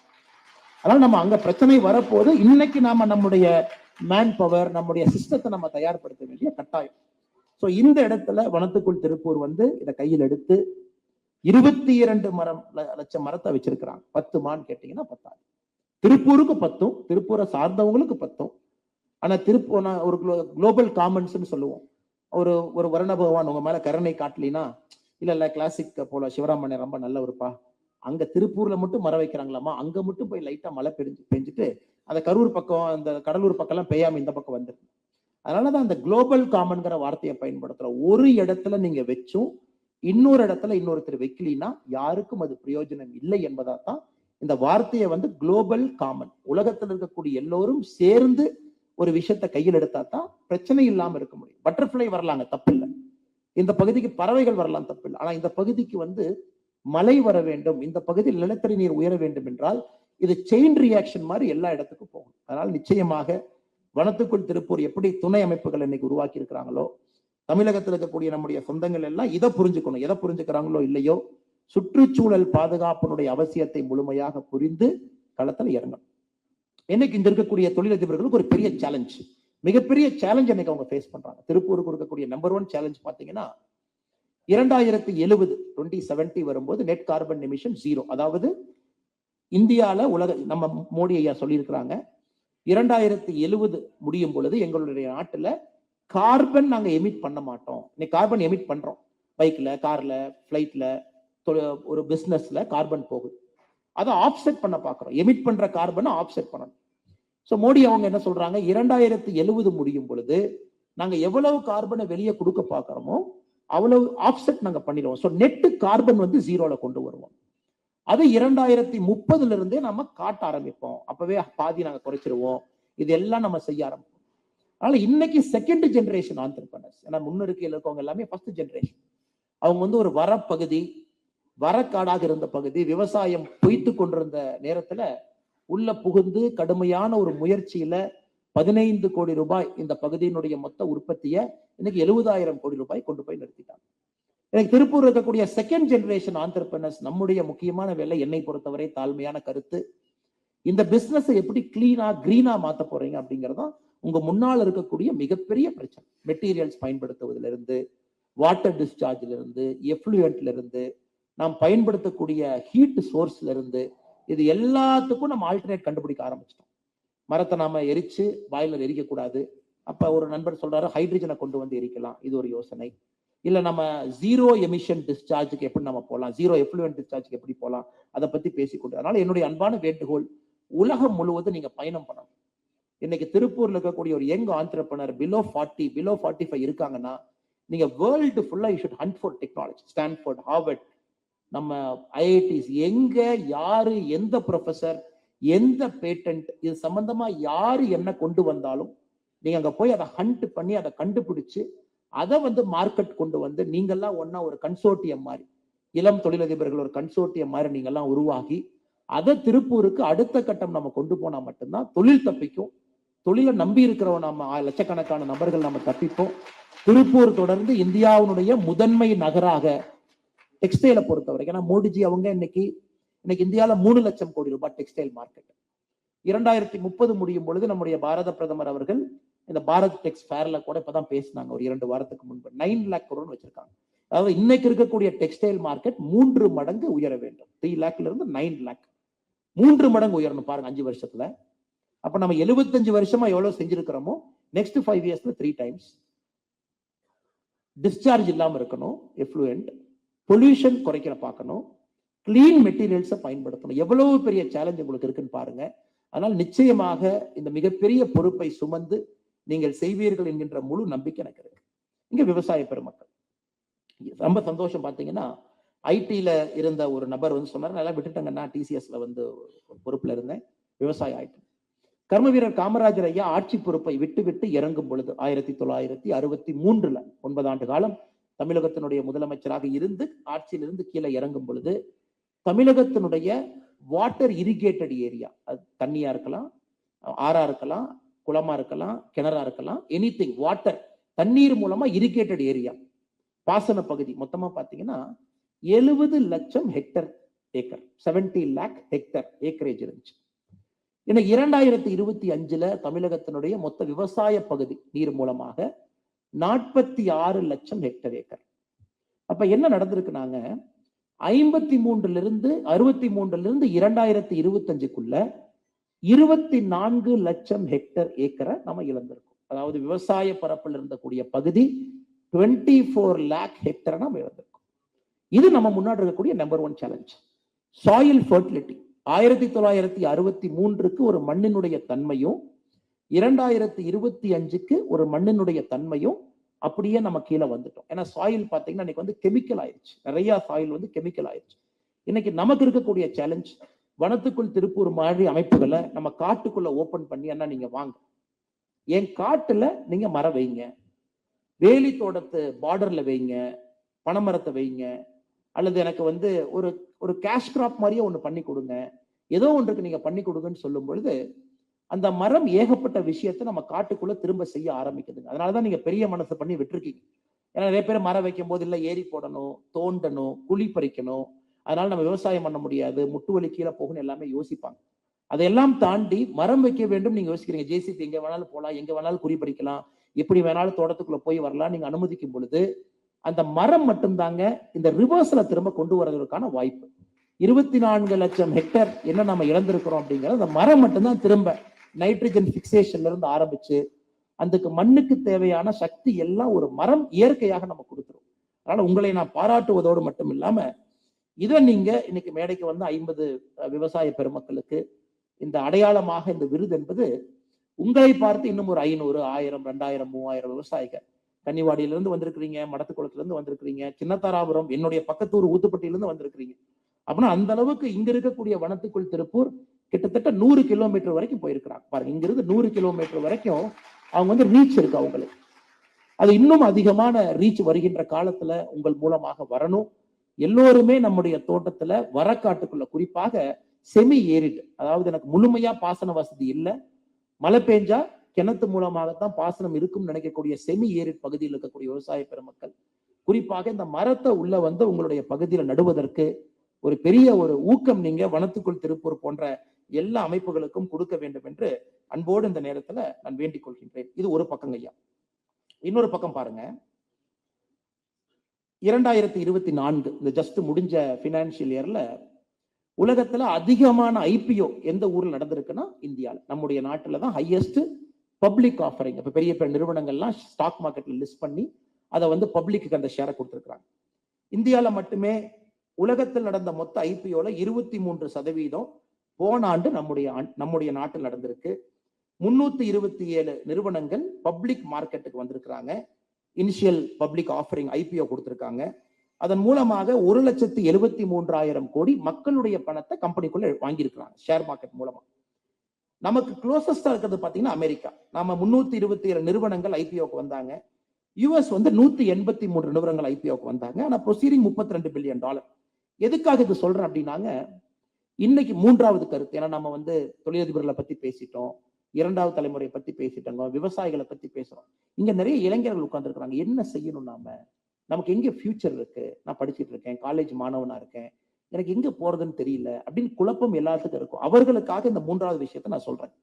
அதனால நம்ம அங்க பிரச்சனை வரப்போது இன்னைக்கு நாம நம்முடைய மேன் பவர், நம்முடைய சிஸ்டத்தை நம்ம தயார்படுத்த வேண்டிய கட்டாயம். சோ இந்த இடத்துல வனத்துக்குள் திருப்பூர் இதை கையில் எடுத்து 22 லட்சம் மரத்தை வச்சிருக்கிறாங்க. 10 மான் கேட்டீங்கன்னா 10. திருப்பூருக்கு 10, திருப்பூரை சார்ந்தவங்களுக்கு 10. ஆனா திருப்பூர் ஒரு குளோபல் காமன்ஸ் சொல்லுவோம். ஒரு வருண பகவான் உங்க மேல கருணை காட்டலினா, இல்ல கிளாசிக் போல சிவராமன் ரொம்ப நல்லவருப்பா, அங்க திருப்பூர்ல மட்டும் மரம் வைக்கிறாங்களாமா, அங்க மட்டும் போய் லைட்டா மழை பெஞ்சிட்டு அந்த கரூர் பக்கம், அந்த கடலூர் பக்கம் எல்லாம் பெய்யாம இந்த பக்கம் வந்துருக்கு. அதனாலதான் அந்த குளோபல் காமன்கிற வார்த்தையை பயன்படுத்துறோம். ஒரு இடத்துல நீங்க வச்சும் இன்னொரு இடத்துல இன்னொருத்தர் வைக்கலினா யாருக்கும் அது பிரயோஜனம் இல்லை என்பதா தான் இந்த வார்த்தையை குளோபல் காமன், உலகத்தில் இருக்கக்கூடிய எல்லோரும் சேர்ந்து ஒரு விஷயத்தை கையில் எடுத்தா தான் பிரச்சனை இல்லாம இருக்க முடியும். பட்டர்ஃபிளை வரலாங்க, தப்பில்லை. இந்த பகுதிக்கு பறவைகள் வரலாம், தப்பில்லை. ஆனா இந்த பகுதிக்கு மழை வர வேண்டும், இந்த பகுதியில் நிலத்தடி நீர் உயர வேண்டும் என்றால் இது செயின் ரியாக்ஷன் மாதிரி எல்லா இடத்துக்கும் போகும். அதனால நிச்சயமாக வனத்துக்குள் திருப்பூர் எப்படி துணை அமைப்புகள் இன்னைக்கு உருவாக்கி இருக்கிறாங்களோ, தமிழகத்தில் இருக்கக்கூடிய நம்முடைய சொந்தங்கள் எல்லாம் இதை புரிஞ்சுக்கணும். எதை புரிஞ்சுக்கிறாங்களோ இல்லையோ, சுற்றுச்சூழல் பாதுகாப்பினுடைய அவசியத்தை முழுமையாக புரிந்து களத்தில் இறங்கணும். இன்னைக்கு இங்க இருக்கக்கூடிய தொழிலதிபர்களுக்கு ஒரு பெரிய சேலஞ்ச், மிகப்பெரிய சேலஞ்ச் இன்னைக்கு அவங்க ஃபேஸ் பண்றாங்க. திருப்பூருக்கு இருக்கக்கூடிய நம்பர் 1 சேலஞ்ச் பாத்தீங்கன்னா 2070 வரும்போது நெட் கார்பன் எமிஷன் 0. அதாவது இந்தியால நம்ம மோடி ஐயா சொல்லியிருக்கிறாங்க, 2070 முடியும் பொழுது எங்களுடைய நாட்டுல கார்பன் நாங்க எமிட் பண்ண மாட்டோம். இன்னைக்கு கார்பன் எமிட் பண்றோம். பைக்ல, கார்ல, பிளைட்ல, ஒரு பிசினஸ்ல கார்பன் போகுது. அதை ஆப்செட் பண்ண பாக்குறோம். எமிட் பண்ற கார்பனை ஆப்செட் பண்ணணும். சோ மோடி அவங்க என்ன சொல்றாங்க, 2070 முடியும் பொழுது நாங்க எவ்வளவு கார்பனை வெளியே கொடுக்க பாக்குறோமோ அவ்வளவு ஆப்செட் நாங்க பண்ணிடுவோம். சோ நெட் கார்பன் 0ல கொண்டு வருவோம். அது 2030 இருந்தே நம்ம காட்ட ஆரம்பிப்போம். அப்பவே பாதி நாங்க குறைச்சிருவோம். இது எல்லாம் நம்ம செய்ய ஆரம்பிப்போம். அதனால இன்னைக்கு செகண்ட் ஜெனரேஷன் ஆண்டர்பிரனர்ஸ், ஏன்னா முன்னிருக்கையில் இருக்கவங்க எல்லாமே ஃபர்ஸ்ட் ஜெனரேஷன். அவங்க வந்து ஒரு வரப்பகுதி, வரக்காடாக இருந்த பகுதி, விவசாயம் பொய்த்து கொண்டிருந்த நேரத்துல உள்ள புகுந்து கடுமையான ஒரு முயற்சியில 15 கோடி ரூபாய் இந்த பகுதியினுடைய மொத்த உற்பத்தியை இன்னைக்கு 70,000 கோடி ரூபாய் கொண்டு போய் நிறுத்திட்டாங்க. எனக்கு திருப்பூர் இருக்கக்கூடிய செகண்ட் ஜெனரேஷன் ஆண்டர்பிரனர்ஸ் நம்முடைய முக்கியமான வேலை, என்னை பொறுத்தவரை தாழ்மையான கருத்து, இந்த பிசினஸ் எப்படி கிளீனா கிரீனா மாத்த போறீங்க அப்படிங்கறதும் உங்க முன்னால் இருக்கக்கூடிய மிகப்பெரிய பிரச்சனை. மெட்டீரியல்ஸ் பயன்படுத்துவதிலிருந்து, வாட்டர் டிஸ்சார்ஜ்ல இருந்து, எஃப்ளூயன்ட்ல இருந்து, நாம் பயன்படுத்தக்கூடிய ஹீட் சோர்ஸ்ல இருந்து, இது எல்லாத்துக்கும் நம்ம ஆல்டர்னேட் கண்டுபிடிக்க ஆரம்பிச்சிட்டோம். மரத்தை நாம எரிச்சு பாய்லர் எரிக்கக்கூடாது. அப்ப ஒரு நண்பர் சொல்றாரு ஹைட்ரஜனை கொண்டு வந்து எரிக்கலாம், இது ஒரு யோசனை. இல்ல நம்ம ஜீரோ எமிஷன் டிஸ்சார்ஜுக்கு எப்படி நம்ம போகலாம், ஜீரோ எஃப்ளூயன்ட் டிஸ்சார்ஜுக்கு எப்படி போகலாம், அதை பத்தி பேசிக்கொண்டு. அதனால என்னுடைய அன்பான வேண்டுகோள், உலகம் முழுவதும் நீங்க பயணம் பண்ணணும். இன்னைக்கு திருப்பூர்ல இருக்கக்கூடிய ஒரு யங் ஆண்டர்பிரனர் பிலோ 40, பிலோ 45 இருக்காங்கன்னா, நீங்க வேர்ல்டு ஃபுல்லா you should hunt for technology. Stanford, Harvard, நம்ம ஐஐடிஸ், எங்க யாரு எந்த ப்ரொஃபசர் எந்த பேட்டன்ட் இது சம்பந்தமா யாரு என்ன கொண்டு வந்தாலும் நீங்க அங்க போய் அதை ஹண்ட் பண்ணி அதை கண்டுபிடிச்சு அதை வந்து மார்க்கெட் கொண்டு வந்து நீங்கெல்லாம் ஒன்னா ஒரு கன்சோர்ட்டியம் மாதிரி, இளம் தொழிலதிபர்கள் ஒரு கன்சோர்ட்டியம் மாதிரி நீங்கெல்லாம் உருவாகி அதை திருப்பூருக்கு அடுத்த கட்டம் நம்ம கொண்டு போனா மட்டும்தான் தொழில் தப்பிக்கும். தொழிலை நம்பி இருக்கிறவன் நம்ம லட்சக்கணக்கான நபர்கள் நம்ம தப்பிப்போம். திருப்பூர் தொடர்ந்து இந்தியாவுடைய முதன்மை நகராக டெக்ஸ்டைலை பொறுத்த வரைக்கும், ஏன்னா மோடிஜி அவங்க இன்னைக்கு இந்தியாவில் 3 லட்சம் கோடி ரூபாய் டெக்ஸ்டைல் மார்க்கெட். 2030 முடியும் பொழுது நம்முடைய பாரத பிரதமர் அவர்கள் இந்த பாரத் டெக்ஸ் ஃபேர்ல கூட இப்பதான் பேசினாங்க, ஒரு 2 வாரத்துக்கு முன்பு 9 lakh crore வச்சிருக்காங்க. அதாவது இன்னைக்கு இருக்கக்கூடிய டெக்ஸ்டைல் மார்க்கெட் 3 மடங்கு உயர வேண்டும். 3 lakhல இருந்து 9 lakh, 3 மடங்கு உயரணும் பாருங்க 5 வருஷத்துல. அப்ப நம்ம 75 வருஷமா எவ்வளவு செஞ்சிருக்கிறோமோ நெக்ஸ்ட் 5 இயர்ஸ்ல 3 times. டிஸ்சார்ஜ் இல்லாம இருக்கணும், எஃப்ளூயன்ட், பொல்யூஷன் குறைக்கிற பார்க்கணும், கிளீன் மெட்டீரியல்ஸை பயன்படுத்தணும். எவ்வளவு பெரிய சேலஞ்ச் உங்களுக்கு இருக்குன்னு பாருங்க. அதனால் நிச்சயமாக இந்த மிகப்பெரிய பொறுப்பை சுமந்து நீங்கள் செய்வீர்கள் என்கின்ற முழு நம்பிக்கை எனக்கு இருக்கு. இங்க விவசாய பெருமக்கள் ரொம்ப சந்தோஷம். பாத்தீங்கன்னா ஐடில இருந்த ஒரு நபர் வந்து சொன்னார், நல்லா விட்டுட்டேங்கன்னா டிசிஎஸ்ல வந்து பொறுப்புல இருந்தேன், விவசாயம் ஆயிட்டேன். கர்ம வீரர் காமராஜர் ஐயா ஆட்சி பொறுப்பை விட்டு இறங்கும் பொழுது 1963 9 ஆண்டு காலம் தமிழகத்தினுடைய முதலமைச்சராக இருந்து ஆட்சியிலிருந்து கீழே இறங்கும் பொழுது தமிழகத்தினுடைய வாட்டர் இரிகேட்டட் ஏரியா, அது தண்ணியா இருக்கலாம், ஆறா இருக்கலாம், குளமா இருக்கலாம், கிணறா இருக்கலாம், எனிதிங் வாட்டர், தண்ணீர் மூலமா இரிகேட்டட் ஏரியா, பாசன பகுதி மொத்தமா பாத்தீங்கன்னா 70 லட்சம் hectare acre, 70 lakh hectare acreage இருந்துச்சு. இன்னைக்கு 2025 தமிழகத்தினுடைய மொத்த விவசாய பகுதி நீர் மூலமாக 46 லட்சம் ஹெக்டர் ஏக்கர். அப்ப என்ன நடந்திருக்குனாங்க, 63 இருந்து 2025க்குள்ள 24 லட்சம் ஹெக்டர் ஏக்கரை நம்ம இழந்திருக்கோம். அதாவது விவசாய பரப்பில் இருந்தக்கூடிய பகுதி 24 lakh ஹெக்டரை நம்ம இழந்திருக்கோம். இது நம்ம முன்னாடி இருக்கக்கூடிய நம்பர் 1 சேலஞ்ச். சாயில் ஃபர்டிலிட்டி 1963க்கு ஒரு மண்ணினுடைய தன்மையும் 2025க்கு ஒரு மண்ணினுடைய தன்மையும் அப்படியே நம்ம கீழே வந்துட்டோம். ஏன்னா சாயில் பாத்தீங்கன்னா இன்னைக்கு வந்து கெமிக்கல் ஆயிடுச்சு, நிறைய சாயில் வந்து கெமிக்கல் ஆயிடுச்சு. இன்னைக்கு நமக்கு இருக்கக்கூடிய சேலஞ்ச், வனத்துக்குள் திருப்பூர் மாதிரி அமைப்புகளை நம்ம காட்டுக்குள்ள ஓபன் பண்ணி, அண்ணா நீங்க வாங்க என் காட்டுல நீங்க மரம் வைங்க, வேலி தோட்டத்து பார்டர்ல வைங்க, பனைமரத்தை வைங்க, அல்லது எனக்கு வந்து ஒரு கேஷ் கிராப் மாதிரியே ஒண்ணு பண்ணி கொடுங்க, ஏதோ ஒன்றுக்கு நீங்க பண்ணி கொடுங்கன்னு சொல்லும் பொழுது அந்த மரம் ஏகப்பட்ட விஷயத்தை நம்ம காட்டுக்குள்ள திரும்ப செய்ய ஆரம்பிக்குதுங்க. அதனாலதான் நீங்க பெரிய மனசு பண்ணி விட்டுருக்கீங்க. ஏன்னா நிறைய பேர் மரம் வைக்கும் போது இல்ல ஏரி போடணும், தோண்டணும், குழி பறிக்கணும், அதனால நம்ம விவசாயம் பண்ண முடியாது, முட்டு வலி கீழே போகணும் எல்லாமே யோசிப்பாங்க. அதையெல்லாம் தாண்டி மரம் வைக்க வேண்டும் நீங்க யோசிக்கிறீங்க. ஜேசிபி எங்க வேணாலும் போகலாம், எங்க வேணாலும் குழி பறிக்கலாம், எப்படி வேணாலும் தோட்டத்துக்குள்ள போய் வரலாம் நீங்க அனுமதிக்கும் பொழுது அந்த மரம் மட்டும்தாங்க இந்த ரிவர்ஸ்ல திரும்ப கொண்டு வரதுக்கான வாய்ப்பு. 24 லட்சம் ஹெக்டர் என்ன நம்ம இழந்திருக்கிறோம் அப்படிங்கிறது அந்த மரம் மட்டும்தான் திரும்ப நைட்ரஜன் பிக்சேஷன்ல இருந்து ஆரம்பிச்சு அந்த மண்ணுக்கு தேவையான சக்தி எல்லாம் ஒரு மரம் இயற்கையாக நம்ம கொடுத்துரும். அதனால உங்களை நான் பாராட்டுவதோடு மட்டும் இல்லாம இதை நீங்க இன்னைக்கு மேடைக்கு வந்து 50 விவசாய பெருமக்களுக்கு இந்த அடையாளமாக இந்த விருது என்பது உங்களை பார்த்து இன்னும் ஒரு 500, 1000, 2000, 3000 விவசாயிகள் கன்னிவாடியிலிருந்து வந்திருக்கிறீங்க, மடத்துக்குளத்துல இருந்து வந்திருக்கிறீங்க, சின்னத்தாராபுரம் என்னுடைய பக்கத்தூர் ஊத்துப்பட்டியிலிருந்து வந்திருக்கிறீங்க. அப்படின்னா அந்த அளவுக்கு இங்க இருக்கக்கூடிய வனத்துக்குள் திருப்பூர் கிட்டத்தட்ட 100 கிலோமீட்டர் வரைக்கும் போயிருக்கிறாங்க. பாருங்க, இங்கிருந்து 100 கிலோமீட்டர் வரைக்கும் அவங்க வந்து ரீச் இருக்கு அவங்களுக்கு. அது இன்னும் அதிகமான ரீச் வருகின்ற காலத்துல உங்கள் மூலமாக வரணும். எல்லோருமே நம்முடைய தோட்டத்துல வரக்காட்டுக்குள்ள, குறிப்பாக செமி ஏரிட், அதாவது எனக்கு முழுமையா பாசன வசதி இல்லை, மழை பெஞ்சா கிணத்து மூலமாகத்தான் பாசனம் இருக்கும் நினைக்கக்கூடிய செமி ஏரிட் பகுதியில் இருக்கக்கூடிய விவசாய பெருமக்கள், குறிப்பாக இந்த மரத்தை உள்ள வந்து உங்களுடைய பகுதியில் நடுவதற்கு ஒரு பெரிய ஒரு ஊக்கம் நீங்க வனத்துக்குள் திருப்பூர் போன்ற எல்லா அமைப்புகளுக்கும் கொடுக்க வேண்டும் என்று அன்போடு இந்த நேரத்துல நான் வேண்டிக் கொள்கின்றேன். இது ஒரு பக்கம் ஐயா. இன்னொரு பக்கம் பாருங்க, 2024 இந்த ஜஸ்ட் முடிஞ்ச பினான்சியல் இயர்ல உலகத்துல அதிகமான ஐபிஓ எந்த ஊர்ல நடந்திருக்குன்னா இந்தியால, நம்முடைய நாட்டுல தான் ஹையஸ்ட் பப்ளிக் ஆஃபரிங். இப்ப பெரிய பெரிய நிறுவனங்கள்லாம் ஸ்டாக் மார்க்கெட்ல லிஸ்ட் பண்ணி அதை வந்து பப்ளிக்கு அந்த ஷேரை கொடுத்திருக்காங்க. இந்தியால மட்டுமே உலகத்தில் நடந்த மொத்த ஐபிஓல 23% போன ஆண்டு நம்முடைய நாட்டில் நடந்திருக்கு. 327 நிறுவனங்கள் பப்ளிக் மார்க்கெட்டுக்கு வந்திருக்கிறாங்க. இனிஷியல் பப்ளிக் ஆஃபரிங் ஐபிஓ கொடுத்திருக்காங்க. அதன் மூலமாக 1,73,000 கோடி மக்களுடைய பணத்தை கம்பெனிக்குள்ள வாங்கியிருக்கிறாங்க ஷேர் மார்க்கெட் மூலமா. நமக்கு க்ளோசஸ்டா இருக்கிறது பாத்தீங்கன்னா அமெரிக்கா. நாம 327 நிறுவனங்கள் ஐபிஓக்கு வந்தாங்க. யுஎஸ் வந்து 183 நிறுவனங்கள் ஐபிஓக்கு வந்தாங்க. ஆனா ப்ரொசீடிங் $32 பில்லியன். எதுக்காக இது சொல்றேன் அப்படின்னாங்க, இன்னைக்கு மூன்றாவது கருத்து, ஏன்னா நம்ம வந்து தொழிலதிபர்களை பத்தி பேசிட்டோம், இரண்டாவது தலைமுறையை பத்தி பேசிட்டோங்க, விவசாயிகளை பத்தி பேசுறோம். இங்க நிறைய இளைஞர்கள் உட்கார்ந்து இருக்கிறாங்க. என்ன செய்யணும், நமக்கு எங்க ஃபியூச்சர் இருக்கு, நான் படிச்சுட்டு இருக்கேன், காலேஜ் மாணவனா இருக்கேன், எனக்கு எங்க போறதுன்னு தெரியல அப்படின்னு குழப்பம் எல்லாத்துக்கும் இருக்கும். அவர்களுக்காக இந்த மூன்றாவது விஷயத்தை நான் சொல்றேன்.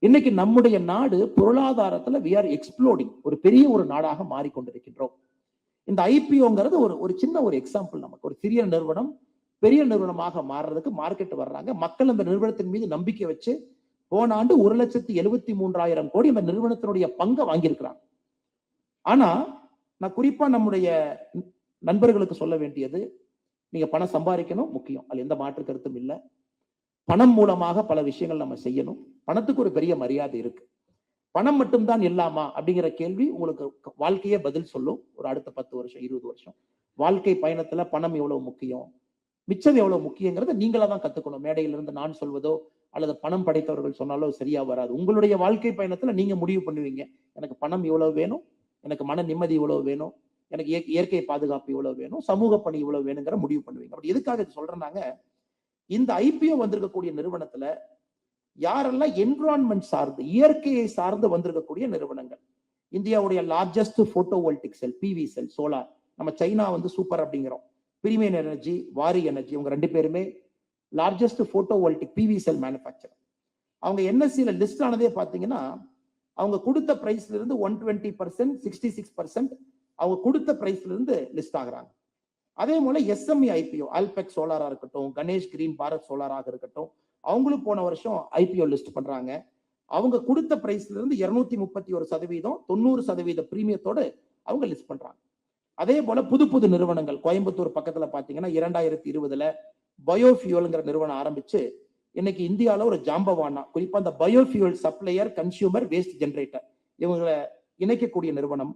இன்னைக்கு நம்முடைய நாடு பொருளாதாரத்துல we are exploding, ஒரு பெரிய ஒரு நாடாக மாறிக்கொண்டிருக்கின்றோம். இந்த ஐபிஓங்கிறது ஒரு சின்ன ஒரு எக்ஸாம்பிள். நமக்கு ஒரு சிறிய நிறுவனம் பெரிய நிறுவனமாக மாறுறதுக்கு மார்க்கெட் வர்றாங்க. மக்கள் அந்த நிறுவனத்தின் மீது நம்பிக்கை வச்சு போன ஆண்டு 1,73,000 கோடி அந்த நிறுவனத்தினுடைய பங்கை வாங்கியிருக்கிறாங்க. ஆனா நான் குறிப்பா நம்முடைய நண்பர்களுக்கு சொல்ல வேண்டியது, நீங்க பணம் சம்பாதிக்கணும் முக்கியம், அது எந்த மாற்று கருத்தும் இல்லை. பணம் மூலமாக பல விஷயங்கள் நம்ம செய்யணும். பணத்துக்கு ஒரு பெரிய மரியாதை இருக்கு. பணம் மட்டும்தான் இல்லாமா அப்படிங்கிற கேள்வி உங்களுக்கு வாழ்க்கையே பதில் சொல்லும். ஒரு அடுத்த 10 வருஷம் 20 வருஷம் வாழ்க்கை பயணத்துல பணம் எவ்வளவு முக்கியம், மிச்சம் எவ்வளவு முக்கியங்கிறத நீங்களா தான் கத்துக்கணும். மேடையிலிருந்து நான் சொல்வதோ அல்லது பணம் படைத்தவர்கள் சொன்னாலோ சரியா வராது. உங்களுடைய வாழ்க்கை பயணத்துல நீங்க முடிவு பண்ணுவீங்க, எனக்கு பணம் இவ்வளவு வேணும், எனக்கு மன நிம்மதி இவ்வளவு வேணும், எனக்கு இயற்கை பாதுகாப்பு இவ்வளவு வேணும், சமூக பணி இவ்வளவு வேணுங்கிற முடிவு பண்ணுவீங்க. அப்படி எதுக்காக சொல்றேன்னாங்க, இந்த ஐபிஓ வந்திருக்கக்கூடிய நிறுவனத்துல யாரெல்லாம் என்விரான்மெண்ட் சார்ந்து, இயற்கையை சார்ந்து வந்திருக்கக்கூடிய நிறுவனங்கள், இந்தியாவுடைய லார்ஜஸ்ட் போட்டோவோல்டிக் செல் பிவி செல் சோலார், நம்ம சைனா வந்து சூப்பர் அப்படிங்கிறோம், பிரிமியன் எனர்ஜி, வாரி எனர்ஜி, இவங்க 2 பேருமே லார்ஜஸ்ட் போட்டோவோல்டிக் பிவி செல் மேனுஃபேக்சர். அவங்க என்எஸ்சியில லிஸ்ட் ஆனதே பாத்தீங்கன்னா அவங்க கொடுத்த பிரைஸ்ல இருந்து 120%, 66% அவங்க கொடுத்த பிரைஸ்ல இருந்து லிஸ்ட் ஆகுறாங்க. அதே போல எஸ்எம்இ ஐபிஓ, ஆல்பெக் சோலாரா இருக்கட்டும், கணேஷ் கிரீன் பாரத் சோலாராக இருக்கட்டும், அவங்களும் போன வருஷம் ஐபிஓ லிஸ்ட் பண்றாங்க. அவங்க கொடுத்த பிரைஸ்ல இருந்து 231%, 90% பிரீமியத்தோடு அவங்க லிஸ்ட் பண்றாங்க. அதே போல புது புது நிறுவனங்கள், கோயம்புத்தூர் பக்கத்துல பாத்தீங்கன்னா 2020 பயோஃபியூல்ங்கிற நிறுவனம் ஆரம்பிச்சு இன்னைக்கு இந்தியாவில் ஒரு ஜாம்பவானா, குறிப்பா அந்த biofuel supplier, consumer, waste generator இவங்களை இணைக்கக்கூடிய நிறுவனம்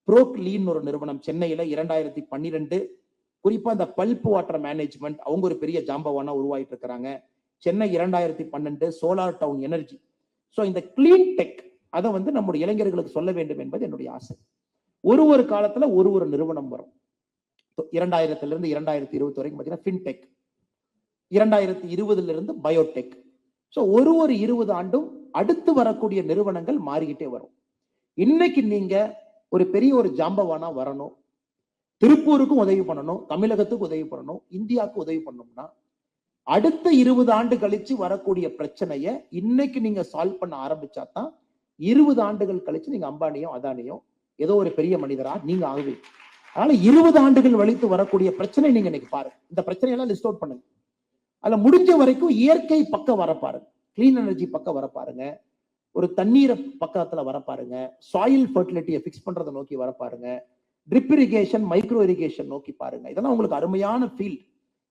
ப்ரோக்லீன் ஒரு நிறுவனம் சென்னையில 2012, குறிப்பா இந்த பல்ப் வாட்டர் மேனேஜ்மெண்ட், அவங்க ஒரு பெரிய ஜாம்பவானா உருவாயிட்டு இருக்கிறாங்க. Chennai 2012 solar town energy. So இந்த கிளீன் டெக் அதை வந்து நம்முடைய இளைஞர்களுக்கு சொல்ல வேண்டும் என்பது என்னுடைய ஆசை. ஒரு காலத்துல ஒரு நிறுவனம் வரும். 2000 இருந்து 2020 வரைக்கும் பார்த்தீங்கன்னா ஃபின்டெக், 2020 இருந்து பயோடெக். ஸோ ஒரு 20 ஆண்டும் அடுத்து வரக்கூடிய நிறுவனங்கள் மாறிக்கிட்டே வரும். இன்னைக்கு நீங்க ஒரு பெரிய ஒரு ஜாம்பவானா வரணும், திருப்பூருக்கும் உதவி பண்ணணும், தமிழகத்துக்கு உதவி பண்ணணும், இந்தியாவுக்கு உதவி பண்ணணும்னா அடுத்த 20 ஆண்டு கழிச்சு வரக்கூடிய பிரச்சனையை இன்னைக்கு நீங்க சால்வ் பண்ண ஆரம்பிச்சா தான் 20 ஆண்டுகள் கழிச்சு நீங்க அம்பானியோ அதானியோ ஏதோ ஒரு பெரிய மனிதரா நீங்க ஆகுவீங்க. அதனால 20 ஆண்டுகள் வழித்து வரக்கூடிய பிரச்சனை நீங்க இன்னைக்கு பாருங்க. இந்த பிரச்சனையெல்லாம் லிஸ்ட் அவுட் பண்ணுங்க. அதுல முடிஞ்ச வரைக்கும் இயற்கை பக்கம் வர பாருங்க, கிளீன் எனர்ஜி பக்கம் வர பாருங்க, ஒரு தண்ணீரை பக்கத்துல வர பாருங்க, சாயில் ஃபர்டிலிட்டியை ஃபிக்ஸ் பண்றதை நோக்கி வர பாருங்க, ட்ரிப் இரிகேஷன், மைக்ரோ இரிகேஷன் நோக்கி பாருங்க. இதெல்லாம் உங்களுக்கு அருமையான ஃபீல்ட்.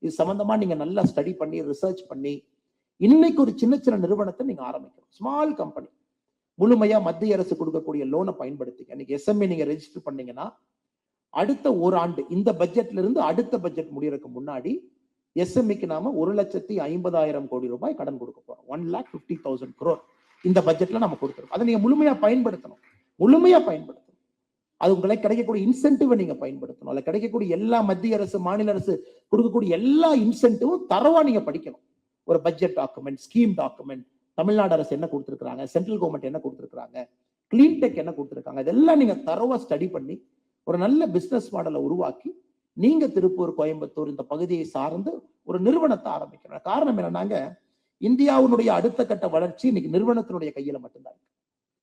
இது சம்பந்தமா நீங்க நல்லா ஸ்டடி பண்ணி ரிசர்ச் பண்ணி இன்னைக்கு ஒரு சின்ன சின்ன நிறுவனத்தை நீங்க ஆரம்பிக்கணும். ஸ்மால் கம்பெனி முழுமையா மத்திய அரசு கொடுக்கக்கூடிய லோனை பயன்படுத்திங்க. இன்னைக்கு எஸ்எம்ஏ நீங்க ரெஜிஸ்டர் பண்ணீங்கன்னா அடுத்த ஒரு ஆண்டு இந்த பட்ஜெட்ல இருந்து அடுத்த பட்ஜெட் முடியறதுக்கு முன்னாடி எஸ்எம்இக்கு நாம 1,50,000 கோடி ரூபாய் கடன் கொடுக்க போறோம். 1,50,000 crore இந்த பட்ஜெட்ல நம்ம கொடுத்துருக்கோம். அதை நீங்க முழுமையா பயன்படுத்தணும். அது உங்களுக்கு கிடைக்கக்கூடிய இன்சென்டிவ் நீங்க பயன்படுத்தணும். அதுல கிடைக்கக்கூடிய எல்லா மத்திய அரசு, மாநில அரசு கொடுக்கக்கூடிய எல்லா இன்சென்டிவும் தரவா நீங்க படிக்கணும். ஒரு budget document, scheme document, Tamil Nadu அரசு என்ன கொடுத்திருக்காங்க, சென்ட்ரல் கவர்மெண்ட் என்ன கொடுத்திருக்காங்க, கிளீன் டெக் என்ன கொடுத்திருக்காங்க, இதெல்லாம் நீங்க தரவா ஸ்டடி பண்ணி ஒரு நல்ல பிசினஸ் மாடலை உருவாக்கி நீங்க திருப்பூர், கோயம்புத்தூர் இந்த பகுதியை சார்ந்து ஒரு நிறுவனத்தை ஆரம்பிக்கணும். காரணம் என்னன்னாங்க, இந்தியாவுடைய அடுத்த கட்ட வளர்ச்சி இன்னைக்கு நிறுவனத்தினுடைய கையில மட்டும்தான் இருக்கு.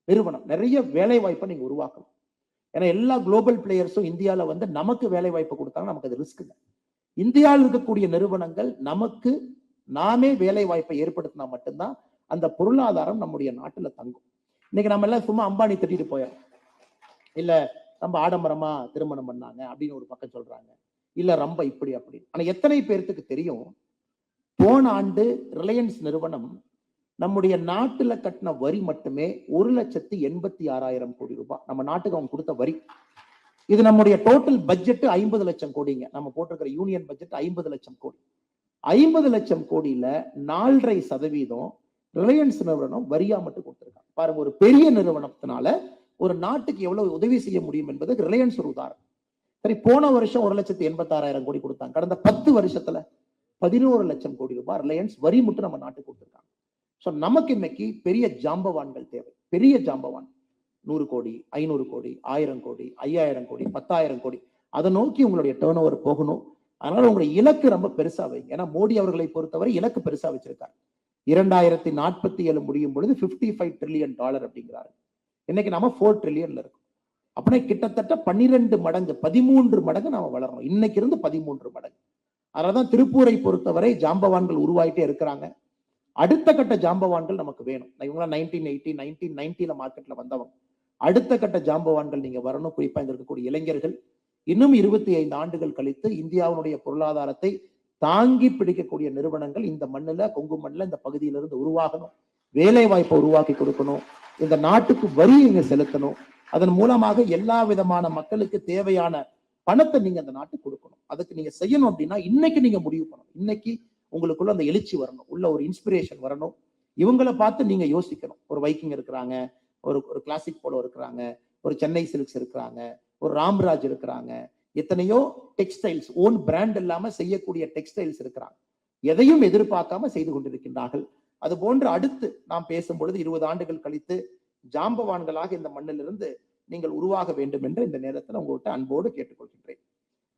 நிறுவனம் நிறைய வேலை வாய்ப்பை நீங்க உருவாக்கணும். ஏன்னா எல்லா குளோபல் பிளேயர்ஸும் இந்தியாவில வந்து நமக்கு வேலை வாய்ப்பு கொடுத்தாங்க, நமக்கு அது ரிஸ்க் இல்லை. இந்தியாவில் இருக்கக்கூடிய நிறுவனங்கள் நமக்கு நாமே வேலை வாய்ப்பை ஏற்படுத்தினா மட்டும்தான் அந்த பொருளாதாரம் நம்முடைய நாட்டுல தங்கும். இன்னைக்கு நம்ம எல்லாம் சும்மா அம்பானி திட்டிட்டு போயிடும். இல்ல ரொம்ப ஆடம்பரமா திருமணம் பண்ணாங்க அப்படின்னு ஒரு பக்கம் சொல்றாங்க, இல்ல ரொம்ப இப்படி அப்படி. ஆனா எத்தனை பேர்த்துக்கு தெரியும், போன ஆண்டு ரிலையன்ஸ் நிறுவனம் நம்முடைய நாட்டுல கட்டின வரி மட்டுமே 1,86,000 கோடி ரூபாய் நம்ம நாட்டுக்கு அவங்க கொடுத்த வரி. இது நம்முடைய டோட்டல் பட்ஜெட் 50 லட்சம் கோடிங்க. நம்ம போட்டிருக்கிற யூனியன் பட்ஜெட் 50 லட்சம் கோடி. 50 லட்சம் கோடியில 4.5% ரிலையன்ஸ் நிறுவனம் வரியா மட்டும் கொடுத்திருக்காங்க. பாருங்க, ஒரு பெரிய நிறுவனத்தினால ஒரு நாட்டுக்கு எவ்வளவு உதவி செய்ய முடியும் என்பதுக்கு ரிலையன்ஸ் ஒரு உதாரணம். சரி, போன வருஷம் 1,86,000 கோடி கொடுத்தாங்க. கடந்த 10 வருஷத்துல 11 லட்சம் கோடி ரூபாய் ரிலையன்ஸ் வரி மட்டும் நம்ம நாட்டுக்கு கொடுத்திருக்காங்க. சோ நமக்கு இன்னைக்கு பெரிய ஜாம்பவான்கள் தேவை. பெரிய ஜாம்பவான் 100 கோடி, 500 கோடி, 1000 கோடி, 5000 கோடி, 10,000 கோடி, அதை நோக்கி உங்களுடைய டர்ன் ஓவர் போகணும். அதனால உங்களுடைய இலக்கு ரொம்ப பெருசா வைங்க. ஏன்னா மோடி அவர்களை பொறுத்தவரை இலக்கு பெருசா வச்சிருக்காங்க. 2047 முடியும் பொழுது $55 trillion அப்படிங்கிறாரு. இன்னைக்கு நாம 4 trillion இருக்கும். அப்படின்னா கிட்டத்தட்ட 12 மடங்கு, 13 மடங்கு நாம வளரணும். இன்னைக்கு இருந்து 13 மடங்கு. அதனாலதான் திருப்பூரை பொறுத்தவரை ஜாம்பவான்கள் உருவாயிட்டே இருக்கிறாங்க. அடுத்த கட்ட ஜாம்பவான்கள் நமக்கு வேணும். இவங்களாம் 1980, 1990 மார்க்கெட்ல வந்தவங்க. அடுத்த கட்ட ஜாம்பவான்கள் நீங்க வரணும். குறிப்பா இங்க இருக்கக்கூடிய இளைஞர்கள் இன்னும் 25 ஆண்டுகள் கழித்து இந்தியாவுடைய பொருளாதாரத்தை தாங்கி பிடிக்கக்கூடிய நிறுவனங்கள் இந்த மண்ணுல, கொங்கு மண்ணுல, இந்த பகுதியிலிருந்து உருவாகணும். வேலை வாய்ப்பை உருவாக்கி கொடுக்கணும். இந்த நாட்டுக்கு வரி நீங்க செலுத்தணும். அதன் மூலமாக எல்லா விதமான மக்களுக்கு தேவையான பணத்தை நீங்க அந்த நாட்டுக்கு கொடுக்கணும். அதுக்கு நீங்க செய்யணும் அப்படின்னா இன்னைக்கு நீங்க முடிவு பண்ணணும். இன்னைக்கு உங்களுக்குள்ள அந்த எழுச்சி வரணும், உள்ள ஒரு இன்ஸ்பிரேஷன் வரணும். இவங்களை பார்த்து நீங்க யோசிக்கணும். ஒரு வைக்கிங் இருக்கிறாங்க, ஒரு கிளாசிக் போலோ இருக்கிறாங்க, ஒரு சென்னை சில்க்ஸ் இருக்கிறாங்க, ஒரு ராம்ராஜ் இருக்கிறாங்க, எத்தனையோ டெக்ஸ்டைல்ஸ் ஓன் பிராண்ட் இல்லாம செய்யக்கூடிய டெக்ஸ்டைல்ஸ் இருக்கிறாங்க. எதையும் எதிர்பார்க்காம செய்து கொண்டிருக்கின்றார்கள். அது போன்று அடுத்து நாம் பேசும்பொழுது 20 ஆண்டுகள் கழித்து ஜாம்பவான்களாக இந்த மண்ணிலிருந்து நீங்கள் உருவாக வேண்டும் என்று இந்த நேரத்தில் உங்கள்கிட்ட அன்போடு கேட்டுக்கொள்கின்றேன்.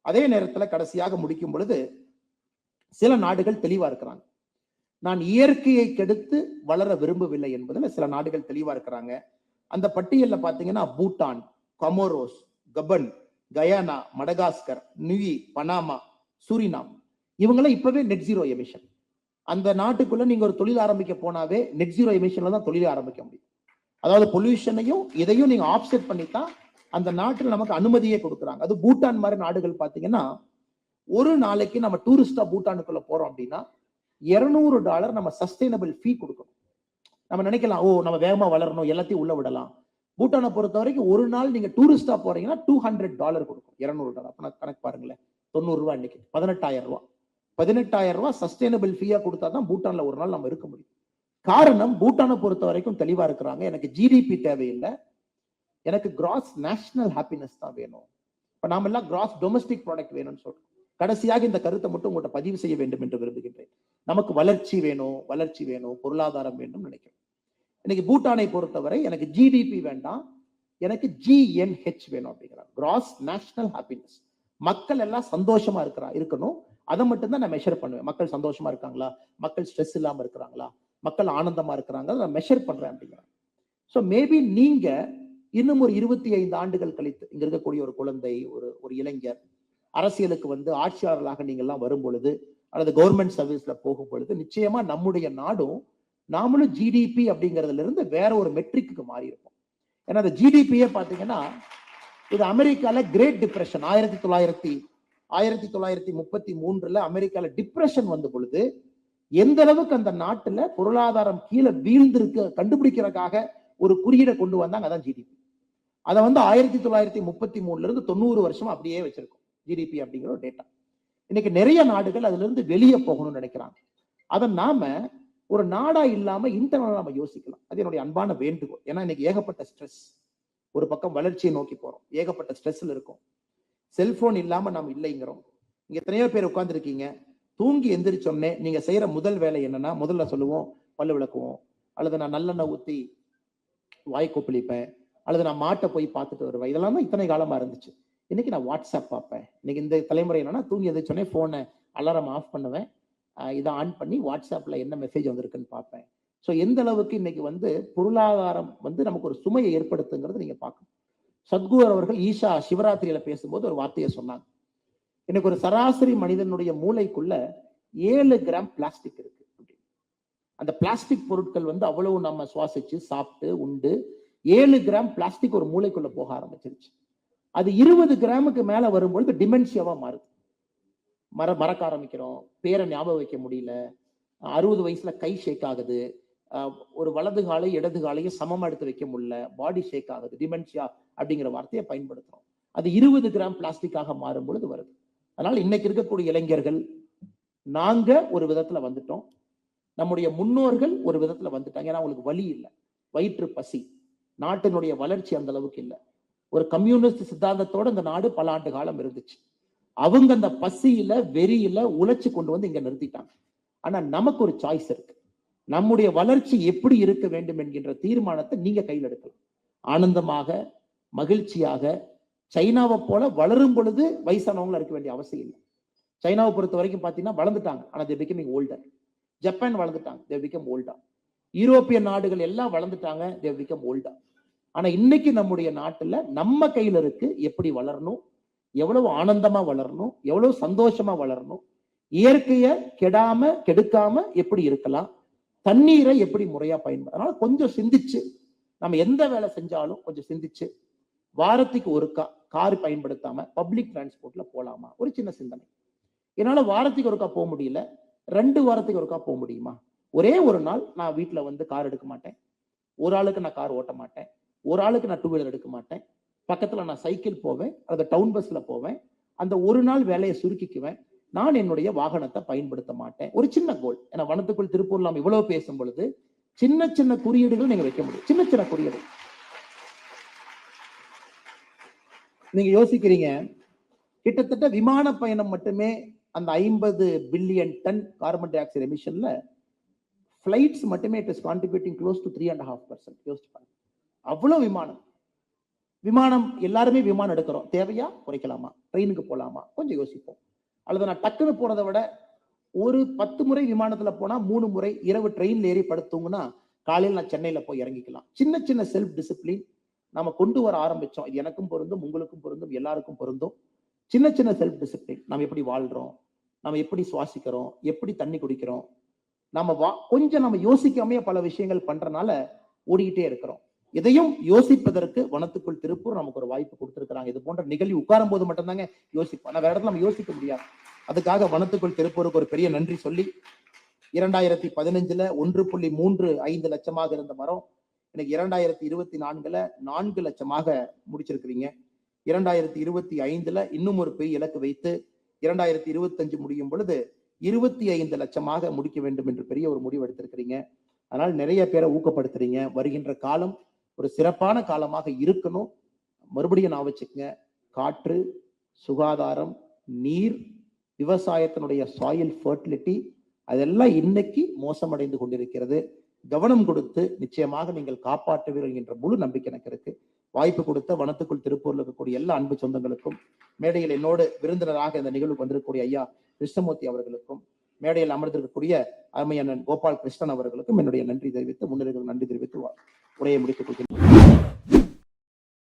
அதே நேரத்தில் கடைசியாக முடிக்கும் பொழுது சில நாடுகள் தெளிவா இருக்கிறாங்க. நான் இயற்கையை கெடுத்து வளர விரும்பவில்லை என்பதில் சில நாடுகள் தெளிவா இருக்கிறாங்க. அந்த பட்டியல்ல பாத்தீங்கன்னா Bhutan, Comoros, Gabon, Guyana, Madagascar, new, Panama, Suriname, இவங்கெல்லாம் இப்பவே நெட் ஜீரோ எமிஷன். அந்த நாட்டுக்குள்ள நீங்க ஒரு தொழில் ஆரம்பிக்க போனாவே நெட் ஜீரோ எமிஷன்ல தான் தொழில் ஆரம்பிக்க முடியும். அதாவது பொல்யூஷனையும் இதையும் நீங்க ஆப்செட் பண்ணித்தான் அந்த நாட்டில் நமக்கு அனுமதியே கொடுக்குறாங்க. அது பூட்டான் மாதிரி நாடுகள் பாத்தீங்கன்னா, ஒரு நாளைக்கு நம்ம டூரிஸ்டா பூட்டானுக்குள்ள போறோம் அப்படின்னா $200 நம்ம சஸ்டைனபிள் ஃபீ கொடுக்கணும். நம்ம நினைக்கலாம், ஓ நம்ம வேகமா வளரணும், எல்லாத்தையும் உள்ள விடலாம். பூட்டானை பொறுத்த வரைக்கும் ஒரு நாள் நீங்க டூரிஸ்டா போறீங்கன்னா $200 கொடுக்கும். $200 அப்ப கணக்கு பாருங்களேன், $90 இன்னைக்கு $18,000. $18,000 சஸ்டைனபிள் ஃபீயா கொடுத்தாதான் பூட்டான்ல ஒரு நாள் நம்ம இருக்க முடியும். காரணம், பூட்டானை பொறுத்த வரைக்கும் தெளிவா இருக்கிறாங்க. எனக்கு ஜிடிபி தேவையில்லை, எனக்கு கிராஸ் நேஷனல் ஹாப்பினஸ் தான் வேணும். இப்ப நாம எல்லாம் கிராஸ் டொமஸ்டிக் ப்ராடக்ட் வேணும்னு சொல்றோம். கடைசியாக இந்த கருத்தை மட்டும் உங்கள்கிட்ட பதிவு செய்ய வேண்டும் என்று விரும்புகின்றேன். நமக்கு வளர்ச்சி வேணும், வளர்ச்சி வேணும், பொருளாதாரம் வேண்டும் நினைக்கிறேன். இன்னைக்கு பூட்டானை பொறுத்தவரை எனக்கு ஜிடிபி வேண்டாம், எனக்கு GNH வேணும் அப்படிங்கிறாங்க. Cross national happiness. மக்கள் எல்லாம் சந்தோஷமா இருக்கணும். அதை மட்டும்தான் நான் மெஷர் பண்ணுவேன். மக்கள் சந்தோஷமா இருக்காங்களா, மக்கள் ஸ்ட்ரெஸ் இல்லாம இருக்கிறாங்களா, மக்கள் ஆனந்தமா இருக்கிறாங்க, நான் மெஷர் பண்றேன் அப்படிங்கிறாங்க. ஸோ மேபி நீங்க இன்னும் ஒரு 25 ஆண்டுகள் கழித்து இங்க இருக்கக்கூடிய ஒரு குழந்தை, ஒரு இளைஞர் அரசியலுக்கு வந்து ஆட்சியாளர்களாக நீங்க எல்லாம் வரும் பொழுது அல்லது கவர்மெண்ட் சர்வீஸ்ல போகும் பொழுது நிச்சயமா நம்முடைய நாடும் நாமளும் ஜிடிபி அப்படிங்கிறதுல இருந்து வேற ஒரு மெட்ரிக்கு மாறி இருப்போம். ஏன்னா அந்த ஜிடிபியே பாத்தீங்கன்னா, இது அமெரிக்கால கிரேட் டிப்ரெஷன் 1933 அமெரிக்கால டிப்ரெஷன் வந்த பொழுது எந்த அளவுக்கு அந்த நாட்டுல பொருளாதாரம் கீழே வீழ்ந்திருக்கு கண்டுபிடிக்கிறதுக்காக ஒரு குறியீடை கொண்டு வந்தாங்க. அதான் ஜிடிபி. அதை வந்து 1933 90 வருஷம் அப்படியே வச்சிருக்கோம் ஜிடிபி அப்படிங்கிற ஒரு டேட்டா. இன்னைக்கு நிறைய நாடுகள் அதுல இருந்து வெளியே போகணும்னு நினைக்கிறாங்க. அதை நாம ஒரு நாடா இல்லாம இன்டர்னலா நம்ம யோசிக்கலாம். அது என்னுடைய அன்பான வேண்டுகோள். ஏன்னா இன்னைக்கு ஏகப்பட்ட ஸ்ட்ரெஸ், ஒரு பக்கம் வளர்ச்சியை நோக்கி போறோம், ஏகப்பட்ட ஸ்ட்ரெஸ்ல இருக்கும். செல்போன் இல்லாம நாம் இல்லைங்கிறோம். இங்க எத்தனையோ பேர் உட்கார்ந்து இருக்கீங்க, தூங்கி எந்திரிச்சோன்னே நீங்க செய்யற முதல் வேலை என்னன்னா, முதல்ல சொல்லுவோம் பல்லு விளக்குவோம், அல்லது நான் நல்லெண்ணெய் ஊத்தி வாய் கொப்பளிப்பேன், அல்லது நான் மாட்டை போய் பார்த்துட்டு வருவேன். இதெல்லாம் தான் இத்தனை காலமா இருந்துச்சு. இன்னைக்கு நான் வாட்ஸ்அப் பார்ப்பேன். இன்னைக்கு இந்த தலைமுறை என்னன்னா, தூங்கி எந்திரிச்சோன்னே போனை அலாரம் ஆஃப் பண்ணுவேன், இதை ஆன் பண்ணி வாட்ஸ்அப்ல என்ன மெசேஜ் வந்திருக்குன்னு பார்ப்பேன். ஸோ எந்த அளவுக்கு இன்னைக்கு பொருளாதாரம் நமக்கு ஒரு சுமையை ஏற்படுத்துங்கிறது நீங்க பார்க்கணும். சத்குரு அவர்கள் ஈஷா சிவராத்திரியில பேசும்போது ஒரு வார்த்தையை சொன்னாங்க. எனக்கு ஒரு சராசரி மனிதனுடைய மூளைக்குள்ள 7 கிராம் பிளாஸ்டிக் இருக்கு. அந்த பிளாஸ்டிக் பொருட்கள் அவ்வளவு நம்ம சுவாசிச்சு சாப்பிட்டு உண்டு 7 கிராம் பிளாஸ்டிக் ஒரு மூளைக்குள்ள போக ஆரம்பிச்சிருச்சு. அது 20 கிராமுக்கு மேல வரும்பொழுது டிமென்ஷியாவா மாறுது. மறக்க ஆரம்பிக்கிறோம், பேரை ஞாபகம் வைக்க முடியல, 60 வயசுல கை ஷேக் ஆகுது, ஒரு வலது காலை இடது காலையும் சமமா எடுத்து வைக்க முடியல, பாடி ஷேக் ஆகுது. டிமென்ஷியா அப்படிங்கிற வார்த்தையை பயன்படுத்துறோம். அது 20 கிராம் பிளாஸ்டிக்காக மாறும் பொழுது வருது. அதனால இன்னைக்கு இருக்கக்கூடிய இளைஞர்கள் நாங்க ஒரு விதத்துல வந்துட்டோம், நம்முடைய முன்னோர்கள் ஒரு விதத்துல வந்துட்டாங்க. ஏன்னா அவங்களுக்கு வலி இல்லை, வயிற்று பசி, நாட்டினுடைய வளர்ச்சி அந்த அளவுக்கு இல்லை. ஒரு கம்யூனிஸ்ட் சித்தாந்தத்தோட இந்த நாடு பல ஆண்டு காலம் இருந்துச்சு. அவங்க அந்த பசியில வெறியில உழைச்சு கொண்டு இங்க நிறுத்திட்டாங்க. ஆனா நமக்கு ஒரு சாய்ஸ் இருக்கு. நம்முடைய வளர்ச்சி எப்படி இருக்க வேண்டும் என்கின்ற தீர்மானத்தை நீங்க கையில் எடுக்கலாம். ஆனந்தமாக மகிழ்ச்சியாக சைனாவை போல வளரும் பொழுது வயசானவங்களா இருக்க வேண்டிய அவசியம் இல்லை. சைனாவை பொறுத்த வரைக்கும் பாத்தீங்கன்னா வளர்ந்துட்டாங்க, ஆனா they becoming older. ஜப்பான் வளர்ந்துட்டாங்க, they become older. யூரோப்பிய நாடுகள் எல்லாம் வளர்ந்துட்டாங்க, they become older. ஆனா இன்னைக்கு நம்முடைய நாட்டுல நம்ம கையில இருக்கு எப்படி வளரணும், எவ்வளவு ஆனந்தமா வளரணும், எவ்வளவு சந்தோஷமா வளரணும், இயற்கையை கெடுக்காம எப்படி இருக்கலாம், தண்ணீரை எப்படி முறையா பயன்படுத்த. அதனால கொஞ்சம் சிந்திச்சு நம்ம எந்த வேலை செஞ்சாலும் கொஞ்சம் சிந்திச்சு, வாரத்துக்கு ஒருக்கா கார் பயன்படுத்தாம பப்ளிக் டிரான்ஸ்போர்ட்ல போலாமா, ஒரு சின்ன சிந்தனை. என்னால வாரத்துக்கு ஒருக்கா போக முடியல, 2 வாரத்துக்கு ஒருக்கா போக முடியுமா? ஒரே ஒரு நாள் நான் வீட்டுல கார் எடுக்க மாட்டேன், ஒரு ஆளுக்கு நான் கார் ஓட்ட மாட்டேன், ஒரு ஆளுக்கு நான் 2 வீலர் எடுக்க மாட்டேன், பக்கத்துல நான் சைக்கிள் போவேன், அல்லது டவுன் பஸ்ல போவேன், அந்த ஒரு நாள் வேலையை சுருக்கிக்குவேன், நான் என்னுடைய வாகனத்தை பயன்படுத்த மாட்டேன். ஒரு சின்ன கோல். ஏன்னா வனத்துக்குள் திருப்பூர்ல நாம் இவ்வளவு பேசும் பொழுது சின்ன சின்ன குறியீடுகள் நீங்க வைக்க முடியும். சின்ன சின்ன குறியீடு நீங்க யோசிக்கிறீங்க, கிட்டத்தட்ட விமான பயணம் மட்டுமே அந்த 50 billion ton carbon dioxide எமிஷன்ல பிளைட்ஸ் மட்டுமே it is contributing close to 3.5%. யோசிச்சு பாருங்க, அவ்வளவு விமானம் எல்லாருமே விமானம் எடுக்கிறோம், தேவையா குறைக்கலாமா, ட்ரெயினுக்கு போலாமா, கொஞ்சம் யோசிப்போம். அல்லது நான் டக்குன்னு போறதை விட ஒரு 10 முறை விமானத்துல போனா 3 முறை இரவு ட்ரெயின்ல ஏறி படுத்துங்கன்னா காலையில் நான் சென்னையில போய் இறங்கிக்கலாம். சின்ன சின்ன செல்ஃப் டிசிப்ளின் நாம கொண்டு வர ஆரம்பிச்சோம். இது எனக்கும் பொருந்தும், உங்களுக்கும் பொருந்தும், எல்லாருக்கும் பொருந்தும். சின்ன சின்ன செல்ஃப் டிசிப்ளின், நம்ம எப்படி வாழ்றோம், நம்ம எப்படி சுவாசிக்கிறோம், எப்படி தண்ணி குடிக்கிறோம், கொஞ்சம் நம்ம யோசிக்காமே பல விஷயங்கள் பண்றதுனால ஓடிக்கிட்டே இருக்கிறோம். இதையும் யோசிப்பதற்கு வனத்துக்குள் திருப்பூர் நமக்கு ஒரு வாய்ப்பு கொடுத்திருக்கிறாங்க. இது போன்ற நிகழ்வு உட்காரும் போது மட்டும்தாங்க யோசிப்போம், வேற இடத்துல நம்ம யோசிக்க முடியாது. அதுக்காக வனத்துக்குள் திருப்பூருக்கு ஒரு பெரிய நன்றி சொல்லி, 2015 1.35 லட்சமாக இருந்த மரம் இன்னைக்கு 2024 4 லட்சமாக முடிச்சிருக்கிறீங்க. 2025 இன்னும் ஒரு பெரிய இலக்கு வைத்து 2025 முடியும் பொழுது 25 லட்சமாக முடிக்க வேண்டும் என்று பெரிய ஒரு முடிவு எடுத்திருக்கிறீங்க. அதனால் நிறைய பேரை ஊக்கப்படுத்துறீங்க. வருகின்ற காலம் ஒரு சிறப்பான காலமாக இருக்கணும். மறுபடியும் நான் வச்சுக்கங்க, காற்று, சுகாதாரம், நீர், விவசாயத்தினுடைய சாயில் ஃபர்டிலிட்டி அதெல்லாம் இன்னைக்கு மோசமடைந்து கொண்டிருக்கிறது. கவனம் கொடுத்து நிச்சயமாக நீங்கள் காப்பாற்றுவீர்கள் என்ற முழு நம்பிக்கை எனக்கு இருக்கு. வாய்ப்பு கொடுத்த வனத்துக்குள் திருப்பூர்ல இருக்கக்கூடிய எல்லா அன்பு சொந்தங்களுக்கும், மேடையில் என்னோடு விருந்தினராக இந்த நிகழ்வுக்கு வந்திருக்கக்கூடிய ஐயா கிருஷ்ணமூர்த்தி அவர்களுக்கும், மேடையில் அமர்ந்திருக்கக்கூடிய அருமையண்ணன் கோபால் கிருஷ்ணன் அவர்களுக்கும் என்னுடைய நன்றி தெரிவித்து, முன்னிலைகள் நன்றி தெரிவித்து உரையை முடித்துக் கொள்கிறேன்.